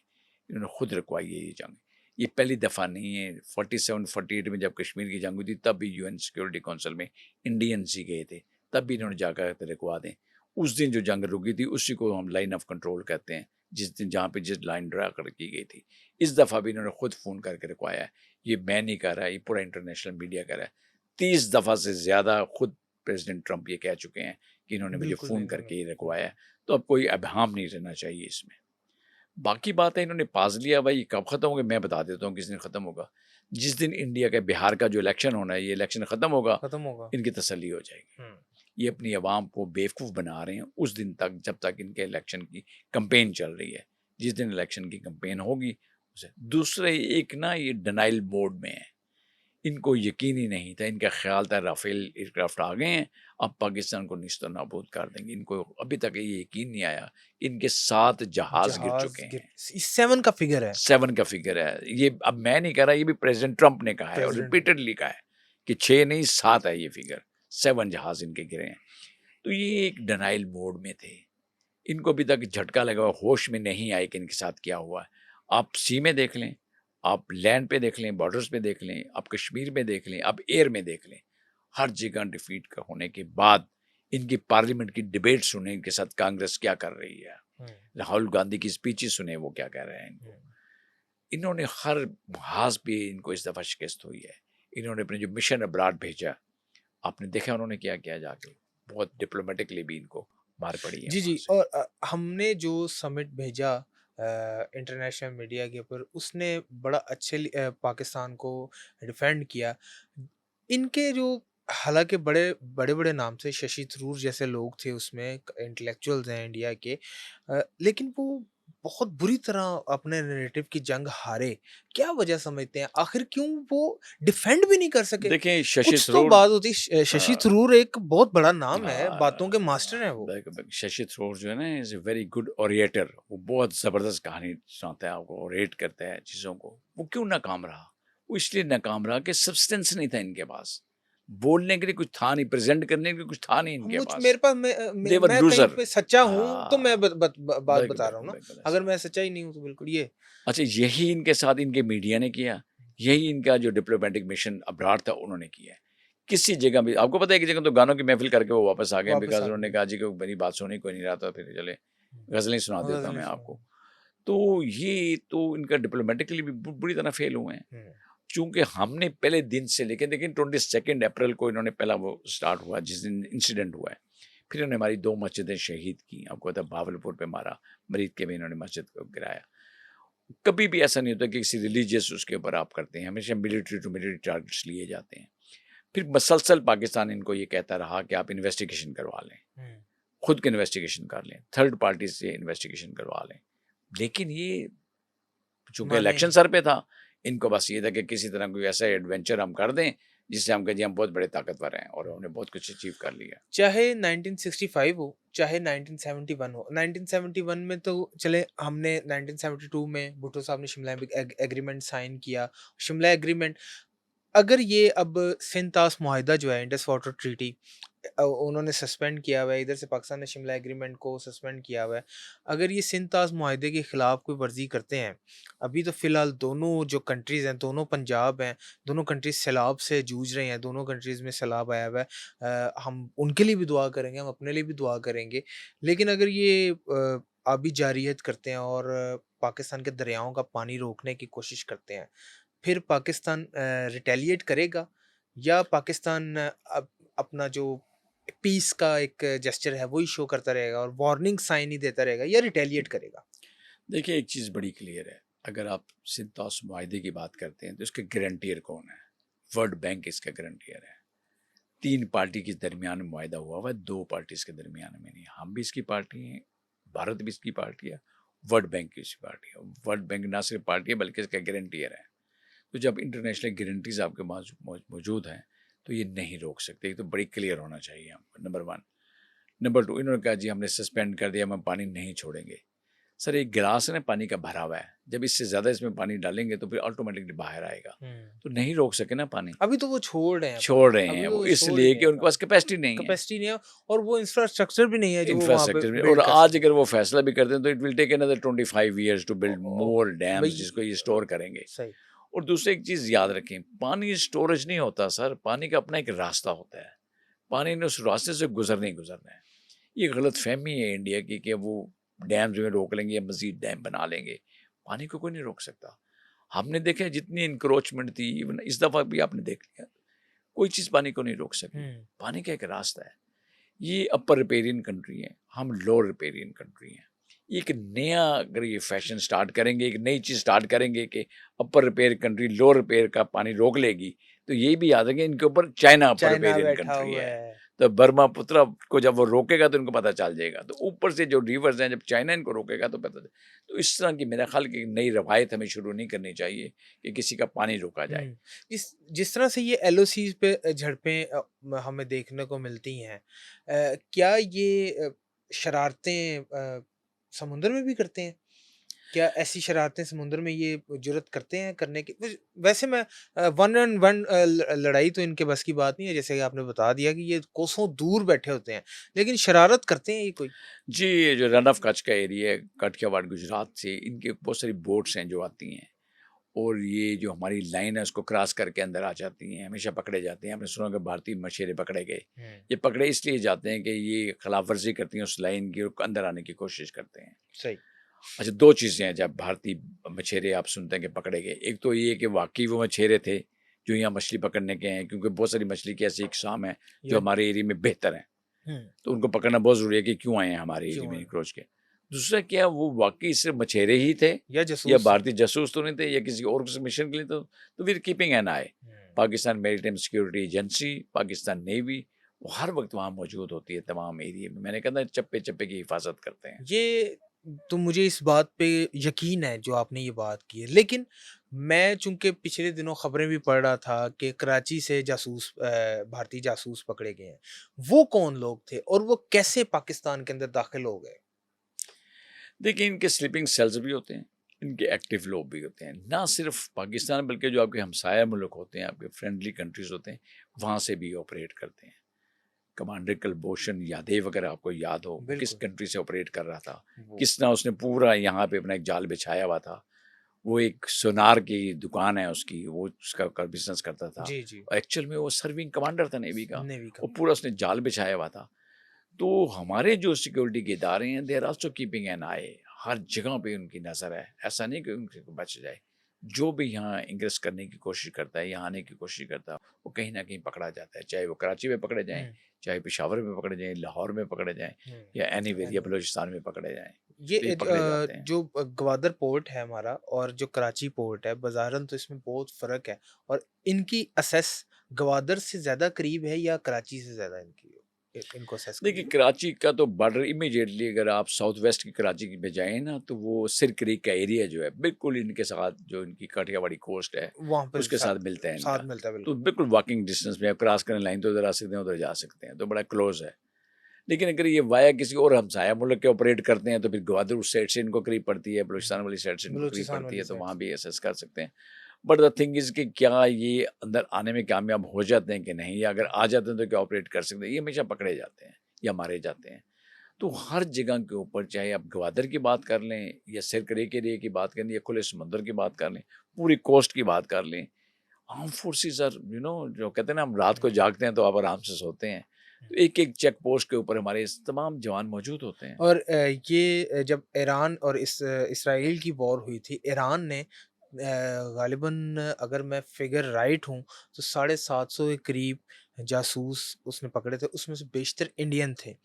इन्होंने खुद रुकवाई है ये जंग। ये पहली दफ़ा नहीं है। 47-48 में जब कश्मीर की जंग हुई थी तब भी यूएन सिक्योरिटी काउंसिल में इंडियंस ही गए थे, तब भी इन्होंने जाकर रुकवा दें। उस दिन जो जंग रुकी थी उसी को हम लाइन ऑफ कंट्रोल कहते हैं, जिस दिन जहाँ पे जिस लाइन ड्रा कर की गई थी। इस दफ़ा भी इन्होंने खुद फ़ोन करके रुकवाया है। ये मैं नहीं कह रहा, ये पूरा इंटरनेशनल मीडिया कह रहा है। 30 दफ़ा से ज़्यादा खुद प्रेसिडेंट ट्रंप ये कह चुके हैं कि इन्होंने मुझे बिल्कुल फ़ोन नहीं करके होगा। ये रखवाया है। तो अब कोई अबहम नहीं रहना चाहिए इसमें। बाकी बात है इन्होंने पास लिया, भाई कब ख़त्म होगा मैं बता देता हूँ किस दिन ख़त्म होगा। जिस दिन इंडिया का बिहार का जो इलेक्शन होना है, ये इलेक्शन ख़त्म होगा, खत्म होगा। इनकी तसल्ली हो जाएगी। ये अपनी आवाम को बेवकूफ़ बना रहे हैं उस दिन तक जब तक इनके इलेक्शन की कैंपेन चल रही है। जिस दिन इलेक्शन की कैंपेन होगी उसे दूसरे एक ना ये डिनाइल मोड में है। इनको यकीन ही नहीं था, इनका ख्याल था राफेल एयरक्राफ्ट आ गए हैं, अब पाकिस्तान को निस्तो नाबूद कर देंगे। इनको अभी तक ये यकीन नहीं आया, इनके 7 जहाज़ गिर जहाज चुके गिर हैं। 7 का फिगर है। 7 का फिगर है। ये अब मैं नहीं कह रहा, ये भी प्रेसिडेंट ट्रंप ने कहा है और प्रेसिडेंट रिपीटेडली कहा है कि 6 नहीं 7 है ये फिगर, 7 जहाज़ इनके गिरे हैं। तो ये एक डिनाइल मोड में थे। इनको अभी तक झटका लगा हुआ, होश में नहीं आए कि इनके साथ क्या हुआ है। आप सी में देख लें, आप लैंड पे देख लें, बॉर्डर्स पे देख लें, आप कश्मीर में देख लें, आप एयर में देख लें, हर जगह डिफीट का होने के बाद इनकी पार्लियामेंट की डिबेट सुने, इनके साथ कांग्रेस क्या कर रही है, राहुल गांधी की स्पीचेस सुने वो क्या कह रहे हैं इनको। इन्होंने हर महाज पे इनको इस दफ़ा शिकस्त हुई है। इन्होंने अपने जो मिशन अब्राड भेजा, आपने देखा उन्होंने क्या किया जाके, बहुत डिप्लोमेटिकली भी इनको मार पड़ी है जी, वहाँ जी। से। और हमने जो समिट भेजा इंटरनेशनल मीडिया के ऊपर, उसने बड़ा अच्छे पाकिस्तान को डिफेंड किया। इनके जो हालाँकि बड़े-बड़े नाम से शशि थरूर जैसे लोग थे उसमें, इंटेलेक्चुअल्स हैं इंडिया के, लेकिन वो बहुत बुरी तरह अपने नैरेटिव की जंग हारे। क्या वजह समझते हैं? आखिर क्यों वो डिफेंड भी नहीं कर सके? देखिए शशि कुछ तो थरूर, बात होती शशि हाँ, थरूर एक बहुत बड़ा नाम है, बातों के मास्टर हैं वो। शशि थरूर जो है ना is a very good orator. वो बहुत ज़बरदस्त कहानी सुनाता है आपको, ओरेट करता है चीज़ों को। वो क्यों नाकाम रहा? वो इसलिए नाकाम रहा कि सब्सटेंस नहीं था इनके पास, बोलने के लिए कुछ था नहीं, प्रेजेंट करने के लिए कुछ था नहीं इनके मुझ पास। मेरे पास दे वर मैं कहीं लूजर। पे सच्चा हूँ, तो मैं हाँ, बात बिल्कुल बता रहा हूँ बिल्कुल ना। बिल्कुल अगर ऐसा। मैं सच्चा ही नहीं हूँ तो बिल्कुल ये। अच्छा, यही इनके साथ इनके मीडिया ने किया, यही इनका जो डिप्लोमेटिक मिशन अब्राड था उन्होंने किया है। किसी जगह भी आपको पता है कि जगह तो गानों की महफिल करके वो वापस आ गए, वापस बिकॉज़ आ उन्होंने गए। कहा जी कि मेरी बात सुनी कोई नहीं रहा था, फिर चले गज़लें सुना देता हूँ गज़लें मैं सुना आपको। दी। तो ये तो इनका डिप्लोमेटिकली भी बुरी तरह फेल हुए हैं। हुँ, चूँकि हमने पहले दिन से लेके देखिए 22 अप्रैल को इन्होंने पहला वो स्टार्ट हुआ जिस दिन इंसिडेंट हुआ है। फिर इन्होंने हमारी 2 मस्जिदें शहीद की, आपको पता है भावलपुर पे मारा, मरीद के भी इन्होंने मस्जिद को गिराया। कभी भी ऐसा नहीं होता कि किसी रिलीजियस उसके ऊपर आप करते हैं, हमेशा मिलिट्री टू मिलिट्री टारगेट्स लिए जाते हैं। फिर मसलसल पाकिस्तान इनको ये कहता रहा कि आप इन्वेस्टिगेशन करवा लें, हुँ। खुद की इन्वेस्टिगेशन कर लें, थर्ड पार्टी से इन्वेस्टिगेशन करवा लें। लेकिन ये चूँकि माने इलेक्शन नहीं। सर पे था, इनको बस ये था कि किसी तरह कोई ऐसा एडवेंचर हम कर दें, जिससे हम कहें जी हम बहुत बड़े ताकतवर हैं और हमने बहुत कुछ अचीव कर लिया। चाहे 1965 हो, चाहे 1971 हो। 1971 में तो चले, हमने 1972 में भुट्टो साहब ने शिमला एग्रीमेंट साइन किया। शिमला एग्रीमेंट अगर ये अब सिंध-तास मुआहिदा जो है, इंडस वाटर ट्रीटी, उन्होंने सस्पेंड किया हुआ है, इधर से पाकिस्तान ने शिमला एग्रीमेंट को सस्पेंड किया हुआ है। अगर ये सिंध-तास मुआहिदे के खिलाफ कोई वर्ज़ी करते हैं, अभी तो फ़िलहाल दोनों जो कंट्रीज़ हैं, दोनों पंजाब हैं, दोनों कंट्रीज़ सैलाब से जूझ रहे हैं, दोनों कंट्रीज़ में सैलाब आया हुआ है। हम उनके लिए भी दुआ करेंगे, हम अपने लिए भी दुआ करेंगे। लेकिन अगर ये आबी जारियत करते हैं और पाकिस्तान के दरियाओं का पानी रोकने की कोशिश करते हैं, फिर पाकिस्तान रिटेलिएट करेगा, या पाकिस्तान अपना जो पीस का एक जेस्चर है वही शो करता रहेगा और वार्निंग साइन ही देता रहेगा, या रिटेलिएट करेगा? देखिए, एक चीज़ बड़ी क्लियर है, अगर आप सिंध-तास मुआहिदे की बात करते हैं तो इसके गारंटियर कौन है? वर्ल्ड बैंक इसका गारंटियर है। 3 पार्टी के दरमियान मुआहिदा हुआ है, 2 पार्टीज़ के दरमियान में नहीं। हम भी इसकी पार्टी हैं, भारत भी इसकी पार्टी है, वर्ल्ड बैंक की इसकी पार्टी है। वर्ल्ड बैंक ना सिर्फ पार्टी है बल्कि इसका गारंटियर है। तो जब इंटरनेशनल गारंटीज़ आपके पास मौजूद हैं तो ये नहीं रोक सकते। ये तो बड़ी क्लियर होना चाहिए हमको, नंबर 1। नंबर 2, इन्होंने कहा जी हमने सस्पेंड कर दिया, हम पानी नहीं छोड़ेंगे। सर, एक गिलास है ना पानी का भरा हुआ है, जब इससे ज़्यादा इसमें पानी डालेंगे तो फिर ऑटोमेटिकली बाहर आएगा। तो नहीं रोक सके ना पानी। अभी तो वो छोड़ रहे हैं छोड़ रहे अभी हैं तो वो वो छोड़ इसलिए ही कि रहे उनके पास कैपेसिटी नहीं है। कैपेसिटी नहीं है, और वो इंफ्रास्ट्रक्चर भी नहीं है जो वो वहाँ पे इंफ्रास्ट्रक्चर में। और बिल्ड कर आज सकें। अगर वो फैसला भी करते हैं तो it will take another 25 years to build more dams भाई जिसको ये स्टोर करेंगे। सही। और दूसरी एक चीज़ याद रखें, पानी स्टोरेज नहीं होता सर, पानी का अपना एक रास्ता होता है। पानी ने उस रास्ते से गुजरना ही गुजरना है। ये गलतफहमी है इंडिया की कि वो डैम्स में रोक लेंगे या मज़ीद डैम बना लेंगे। पानी को कोई नहीं रोक सकता। हमने देखा है जितनी इंक्रोचमेंट थी, इवन इस दफ़ा भी आपने देख लिया, कोई चीज़ पानी को नहीं रोक सकी। पानी का एक रास्ता है। ये अपर रिपेरियन कंट्री है, हम लोअर रिपेरियन कंट्री हैं। एक नया अगर ये फैशन स्टार्ट करेंगे, एक नई चीज़ स्टार्ट करेंगे कि अपर रिपेयर कंट्री लोअर रिपेयर का पानी रोक लेगी, तो ये भी याद रखें इनके ऊपर चाइना अपर चाइना रिपेरियन बैठा कंट्री हुआ है। है। तो बर्मा पुत्रा को जब वो रोकेगा तो इनको पता चल जाएगा। तो ऊपर से जो रिवर्स हैं, जब चाइना इनको रोकेगा तो पता। तो इस तरह की मेरा ख्याल कि नई रवायत हमें शुरू नहीं करनी चाहिए कि किसी का पानी रोका जाए। इस जिस तरह से ये एलओसीज़ पे झड़पें हमें देखने को मिलती हैं, क्या ये शरारतें समुद्र में भी करते हैं? क्या ऐसी शरारतें समुद्र में ये जुर्रत करते हैं करने की? वैसे मैं वन ऑन वन लड़ाई तो इनके बस की बात नहीं है, जैसे कि आपने बता दिया कि ये कोसों दूर बैठे होते हैं, लेकिन शरारत करते हैं ये कोई? जी, ये जो रन ऑफ कच्छ का एरिया है, काठियावाड़ गुजरात से, इनके बहुत सारी बोट्स हैं जो आती हैं और ये जो हमारी लाइन है उसको क्रॉस करके अंदर आ जाती हैं, हमेशा पकड़े जाते हैं। आपने सुना होगा भारतीय मछेरे पकड़े गए। ये पकड़े इसलिए जाते हैं कि ये खिलाफ वर्जी करती हैं उस लाइन की और अंदर आने की कोशिश करते हैं। सही। अच्छा, 2 चीज़ें हैं जब भारतीय मछेरे आप सुनते हैं कि पकड़े गए। एक तो ये कि वाक़ई वो मछेरे थे जो यहाँ मछली पकड़ने के हैं, क्योंकि बहुत सारी मछली की ऐसी इकसाम है जो या हमारे एरिया में बेहतर हैं। तो उनको पकड़ना बहुत ज़रूरी है कि क्यों आए हैं हमारे एरिया में एनक्रोच के। दूसरा क्या, वो वाक़ई सिर्फ़ मछेरे ही थे या या जासूस? भारतीय जासूस तो नहीं थे या किसी और किसी मिशन के लिए, तो we are keeping an eye. Pakistan maritime security agency, Pakistan navy, वो हर वक़्त वहाँ मौजूद होती है तमाम एरिया में। मैंने कहा ना, चप्पे-चप्पे की हिफाज़त करते हैं। ये तो मुझे इस बात पे यकीन है जो आपने ये बात की है, लेकिन मैं चूंकि पिछले दिनों खबरें भी पढ़ रहा था कि कराची से जासूस भारतीय जासूस पकड़े गए हैं। वो कौन लोग थे और वो कैसे पाकिस्तान के अंदर दाखिल हो गए? देखिए, इनके स्लीपिंग सेल्स भी होते हैं, इनके एक्टिव लोग भी होते हैं। ना सिर्फ पाकिस्तान बल्कि जो आपके हमसाया मुल्क होते हैं, आपके फ्रेंडली कंट्रीज़ होते हैं, वहाँ से भी ऑपरेट करते हैं। कमांडर कुलभूषण यादव अगर आपको याद हो, किस बिल्कुल। कंट्री से ऑपरेट कर रहा था, वो किस तरह उसने पूरा यहाँ पे अपना एक जाल बिछाया हुआ था। वो एक सोनार की दुकान है उसकी, वो उसका बिज़नेस करता था। जी जी। एक्चुअल में वो सर्विंग कमांडर था नेवी का। नेवी का। वो पूरा उसने जाल बिछाया हुआ था। तो हमारे जो सिक्योरिटी के इदारे हैं, they are also keeping an eye. हर जगह पे उनकी नज़र है। ऐसा नहीं कि उनसे बच जाए। जो भी यहाँ इंग्रेस करने की कोशिश करता है, यहाँ आने की कोशिश करता है, वो कहीं न कहीं पकड़ा जाता है। चाहे वो कराची में पकड़े जाएँ, चाहे पेशावर में पकड़े जाएँ, लाहौर में पकड़े जाएँ या एनीवेयर या बलूचिस्तान में पकड़े जाएँ। ये तो ये पकड़े जाते हैं। जो ग्वादर पोर्ट है हमारा और जो कराची पोर्ट है, बाज़ारन तो इसमें बहुत फ़र्क है, और इनकी असेस ग्वादर से ज़्यादा करीब है या कराची से ज़्यादा इनको असेस देखिए, करीब है? कराची का तो बॉर्डर इमीडिएटली अगर आप साउथ वेस्ट की कराची में जाएँ ना, तो वो सिर क्रीक का एरिया जो है बिल्कुल इनके साथ, जो इनकी काठियावाड़ी कोस्ट है, वहाँ पे उसके साथ मिलता है साथ इनका। मिलता है तो बिल्कुल। बिल्कुल वॉकिंग डिस्टेंस में आप क्रॉस करें लाइन तो इधर आ सकते हैं, उधर जा सकते हैं, तो बड़ा क्लोज़ है। लेकिन अगर ये वाया किसी और हमसाया मुल्क के ऑपरेट करते हैं तो फिर ग्वादर उस साइड से इनको करीब पड़ती है, बलूचिस्तान वाली साइड से इनको करीब बलूचिस्तान पड़ती वाली है, तो साइड वहाँ से। भी असेस कर सकते हैं। बट द थिंग इज़ कि क्या ये अंदर आने में कामयाब हो जाते हैं कि नहीं, या अगर आ जाते हैं तो क्या ऑपरेट कर सकते हैं, ये हमेशा पकड़े जाते हैं या मारे जाते हैं। तो हर जगह के ऊपर, चाहे आप गवादर की बात कर लें या सिरकरे के एरिया की बात कर लें या खुले समुंदर की बात कर लें, पूरी कोस्ट की बात कर लें, आर्म फोर्सेस आर जो कहते हैं ना, हम रात को जागते हैं तो आप आराम से सोते हैं, तो एक एक चेक पोस्ट के ऊपर हमारे तमाम जवान मौजूद होते हैं। और जब ईरान और इसराइल की वॉर हुई थी, ईरान ने गालिबन, अगर मैं फिगर राइट हूँ, तो 750 के करीब जासूस उसने पकड़े थे, उसमें से बेशतर इंडियन थे।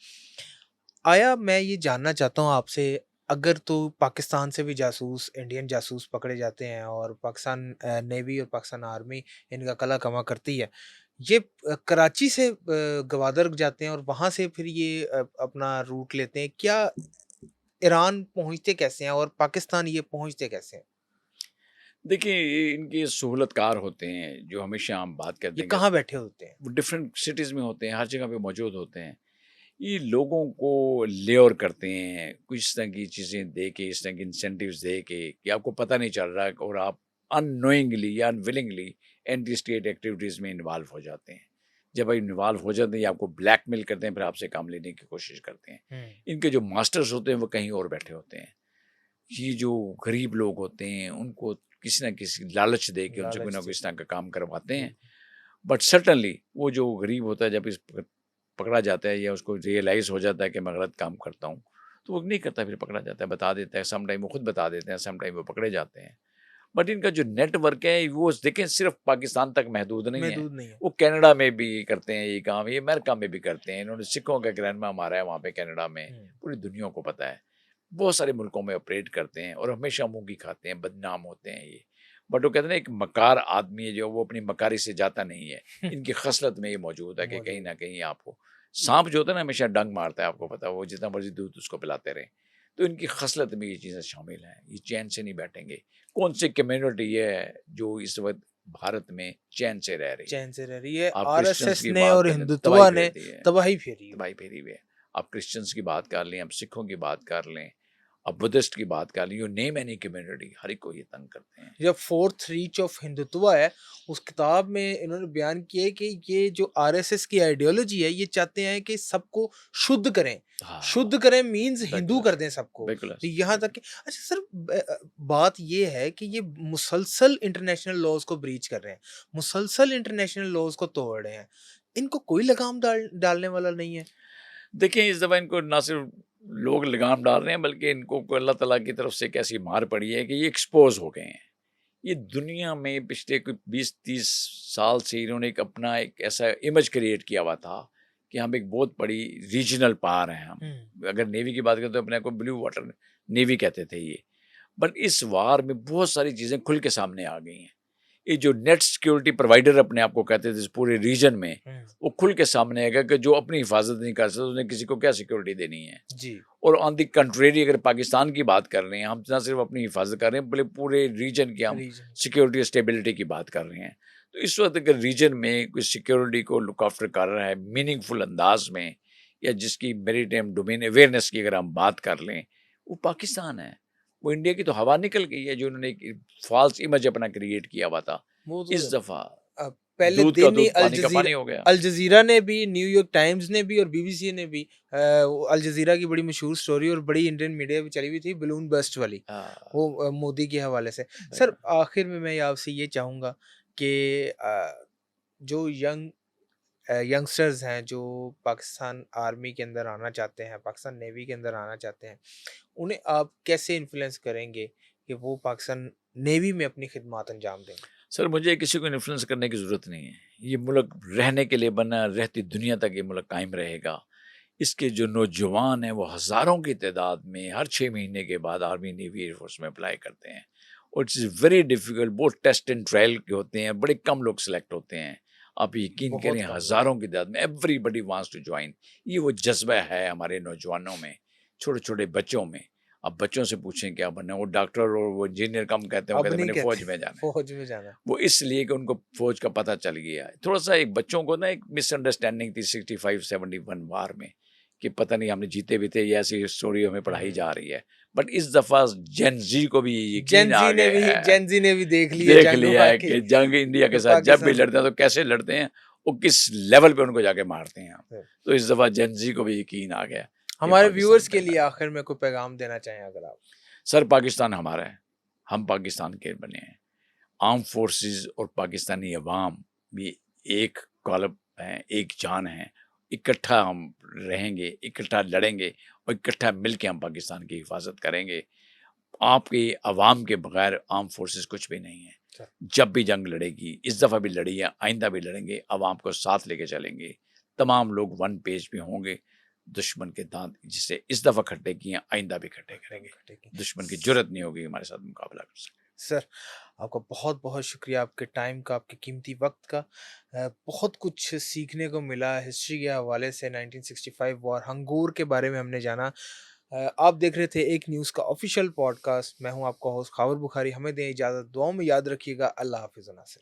आया मैं ये जानना चाहता हूँ आपसे, अगर तो पाकिस्तान से भी जासूस, इंडियन जासूस पकड़े जाते हैं और पाकिस्तान नेवी और पाकिस्तान आर्मी इनका कला कमा करती है। ये कराची से गवादर जाते हैं और वहाँ से फिर ये अपना रूट लेते हैं। क्या ईरान पहुँचते कैसे हैं और पाकिस्तान ये पहुँचते कैसे हैं? देखिए, ये इनके सहूलतकार होते हैं, जो हमेशा हम बात करते ये हैं कि कहाँ बैठे होते हैं? वो डिफरेंट सिटीज़ में होते हैं, हर जगह पे मौजूद होते हैं। ये लोगों को लेयर करते हैं, कुछ इस तरह की चीज़ें दे के, इस तरह के इंसेंटिव्स दे के कि आपको पता नहीं चल रहा है, और आप अननोइंगली या अनविलिंगली एंटी स्टेट एक्टिविटीज़ में इन्वॉल्व हो जाते हैं। जब आप इन्वॉल्व हो जाते हैं, ये आपको ब्लैकमेल करते हैं, फिर आपसे काम लेने की कोशिश करते हैं। हुँ, इनके जो मास्टर्स होते हैं वो कहीं और बैठे होते हैं। ये जो गरीब लोग होते हैं, उनको किसी न किसी लालच दे के उनसे कोई लालच ना कोई से। इस तरह का काम करवाते हैं। बिल्कुल। बट सर्टेनली वो जो गरीब होता है, जब पकड़ा जाता है या उसको रियलाइज़ हो जाता है कि मैं गलत काम करता हूँ, तो वो नहीं करता, फिर पकड़ा जाता है, बता देता है। सम टाइम वो खुद बता देते हैं, सम टाइम वो पकड़े जाते हैं। बट इनका जो नेटवर्क है वो देखें, सिर्फ पाकिस्तान तक महदूद नहीं है। महदूद नहीं है। वो कनाडा में भी करते हैं ये काम, ये अमेरिका में भी करते हैं। इन्होंने सिखों का ग्रैंडमा मारा है वहाँ पे कनाडा में, हुँ, पूरी दुनिया को पता है। बहुत सारे मुल्कों में ऑपरेट करते हैं और हमेशा मुँह की खाते हैं, बदनाम होते हैं ये। बट वो कहते हैं ना, एक मकार आदमी है जो, वो अपनी मकारी से जाता नहीं है। इनकी खसलत में ये मौजूद है कि कहीं मौजूद। न कहीं आपको साँप जो होता है ना, हमेशा डंक मारता है, आपको पता है, वो जितना मर्ज़ी दूध उसको पिलाते रहें। तो इनकी खसलत में ये चीज़ें शामिल हैं, ये चैन से नहीं बैठेंगे। कौन सी कम्युनिटी है जो इस वक़्त भारत में चैन से रह रही है? चैन से रह रही है। आप क्रिश्चियंस आरएसएस की ने बात और कर लें, तबाही हिंदुत्व फेर ने दी है, तबाही फेरी है। तबाही फेरी हुई है। आप क्रिश्चियंस की बात कर लें, आप सिखों की बात कर लें, आप बुद्धिस्ट की बात कर लें, यू नेम एनी कम्युनिटी, हर एक को ये तंग करते हैं। जब फोर्थ रीच ऑफ हिंदुत्व है, उस किताब में इन्होंने बयान किया है कि ये जो आरएसएस की आइडियोलॉजी है, ये चाहते हैं कि सबको शुद्ध करें। हाँ, शुद्ध करें मीन्स हिंदू बिल्कुल कर ऐसा, दें सबको। बिल्कुल तो ऐसा, यहाँ तक बिल्कुल। कि अच्छा सर, बात ये है कि ये मुसलसल इंटरनेशनल लॉज़ को ब्रीच कर रहे हैं। मुसलसल इंटरनेशनल लॉज़ को तोड़ रहे हैं। इनको कोई लगाम डालने वाला नहीं है। देखिए, इस दफ़ा इनको ना सिर्फ़ लोग लगाम डाल रहे हैं, बल्कि इनको को अल्लाह ताला की तरफ से एक ऐसी मार पड़ी है कि ये एक्सपोज़ हो गए हैं। ये दुनिया में पिछले कोई 20-30 साल से इन्होंने एक ऐसा इमेज क्रिएट किया हुआ था कि हम एक बहुत बड़ी रीजनल पावर हैं हम। हुँ, अगर नेवी की बात करें तो अपने आप को ब्लू वाटर नेवी कहते थे ये। बट इस वार में बहुत सारी चीज़ें खुल के सामने आ गई हैं। ये जो नेट सिक्योरिटी प्रोवाइडर अपने आप को कहते थे इस पूरे रीजन में, हुँ। वो खुल के सामने आएगा कि जो अपनी हिफाज़त नहीं कर सकता, उसने किसी को क्या सिक्योरिटी देनी है। जी। और ऑन द कंट्रेरी, अगर पाकिस्तान की बात कर रहे हैं, हम ना सिर्फ अपनी हिफाजत कर रहे हैं, बल्कि पूरे रीजन की हम रीजन। सिक्योरिटी स्टेबिलिटी की बात कर रहे हैं। तो इस वक्त अगर रीजन में कोई सिक्योरिटी को लुक आफ्टर कर रहा है मीनिंगफुल अंदाज में, या जिसकी मेरीटाइम डोमेन अवेयरनेस की अगर हम बात कर लें, वो पाकिस्तान है। वो इंडिया की तो हवा निकल गई है, जो उन्होंने एक फॉल्स इमेज अपना क्रिएट किया हुआ था। वो तो इस दफ़ा अ, पहले दूध का दिन ही दूध पानी का पानी हो गया। अल जज़ीरा ने भी, न्यूयॉर्क टाइम्स ने भी और बीबीसी ने भी वो अल जज़ीरा की बड़ी मशहूर स्टोरी और बड़ी इंडियन मीडिया में चली हुई थी, बलून बर्स्ट वाली, हाँ, वो मोदी के हवाले से। सर, बिल्कुल। आखिर में मैं आपसे ये चाहूँगा कि जो यंगस्टर्स हैं, जो पाकिस्तान आर्मी के अंदर आना चाहते हैं, पाकिस्तान नेवी के अंदर आना चाहते हैं, उन्हें आप कैसे इन्फ्लुएंस करेंगे कि वो पाकिस्तान नेवी में अपनी खिदमत अंजाम दें? सर, मुझे किसी को इन्फ्लुएंस करने की ज़रूरत नहीं है। ये मुल्क रहने के लिए बना, रहती दुनिया तक ये मुल्क कायम रहेगा। इसके जो नौजवान हैं वो हज़ारों की तादाद में हर 6 महीने के बाद आर्मी, नेवी, एयर फोर्स में अप्लाई करते हैं। और इट्स वेरी डिफ़िकल्ट, बहुत टेस्ट एंड ट्रायल के होते हैं, बड़े कम लोग सेलेक्ट होते हैं। आप यकीन बहुत करें, कम लोग। हज़ारों की तादाद में एवरीबॉडी वांट्स टू जॉइन। ये वो जज़्बा है हमारे नौजवानों में, छोटे-छोटे बच्चों में। अब बच्चों से पूछें क्या बनना है, वो डॉक्टर और वो इंजीनियर कम कहते हैं, वो अब कहते हैं नहीं मैंने कहते फ़ौज में जाना है। फौज में जाना। वो इसलिए कि उनको फ़ौज का पता चल गया है। थोड़ा-सा एक बच्चों को ना एक मिसअंडरस्टैंडिंग थी 65-71 वार में, कि पता नहीं हमने जीते भी थे, ये ऐसी स्टोरी हमें पढ़ाई हुँ, जा रही है। बट इस दफ़ा जेन ज़ी को भी ये यकीन आ गया है, जेन जी ने भी देख ली है देख जंग लिया है वाकई कि जंग इंडिया कि के साथ जब भी पाकिस्तान लड़ते हैं तो कैसे लड़ते हैं, वो किस लेवल पे उनको जाके मारते हैं। है। तो इस दफ़ा जेन ज़ी को भी यकीन आ गया कि हमारे पाकिस्तान व्यूअर्स के पहला लिए है। आखिर में कोई पैगाम देना चाहें अगर आप? सर पाकिस्तान हमारा है, हम पाकिस्तान के बने हैं। आर्म फोर्सेस और पाकिस्तानी अवाम भी एक कॉलब हैं, एक जान हैं। इकट्ठा हम रहेंगे, इकट्ठा लड़ेंगे और इकट्ठा मिलके हम पाकिस्तान की हिफाज़त करेंगे। आपकी अवाम के बगैर आर्म फोर्सेस कुछ भी नहीं है। अच्छा। जब भी जंग लड़ेगी, इस दफ़ा भी लड़ी है, आइंदा भी लड़ेंगे, अवाम को साथ लेके चलेंगे। तमाम लोग वन पेज पे होंगे। दुश्मन के दांत जिसे इस दफ़ा खट्टे किए हैं, आइंदा भी खट्टे करेंगे। दुश्मन की जुर्रत नहीं होगी हमारे साथ मुकाबला कर सके। सर, आपका बहुत-बहुत शुक्रिया आपके टाइम का, आपके कीमती वक़्त का। बहुत कुछ सीखने को मिला हिस्ट्री के हवाले से 1965 वॉर, हंगोर के बारे में हमने जाना। आप देख रहे थे एक न्यूज़ का ऑफ़िशियल पॉडकास्ट। मैं हूँ आपका होस्ट ख़ावर बुखारी। हमें दें इजाज़त, दुआओं में याद रखिएगा। अल्लाह हाफ़िज़। नासिर।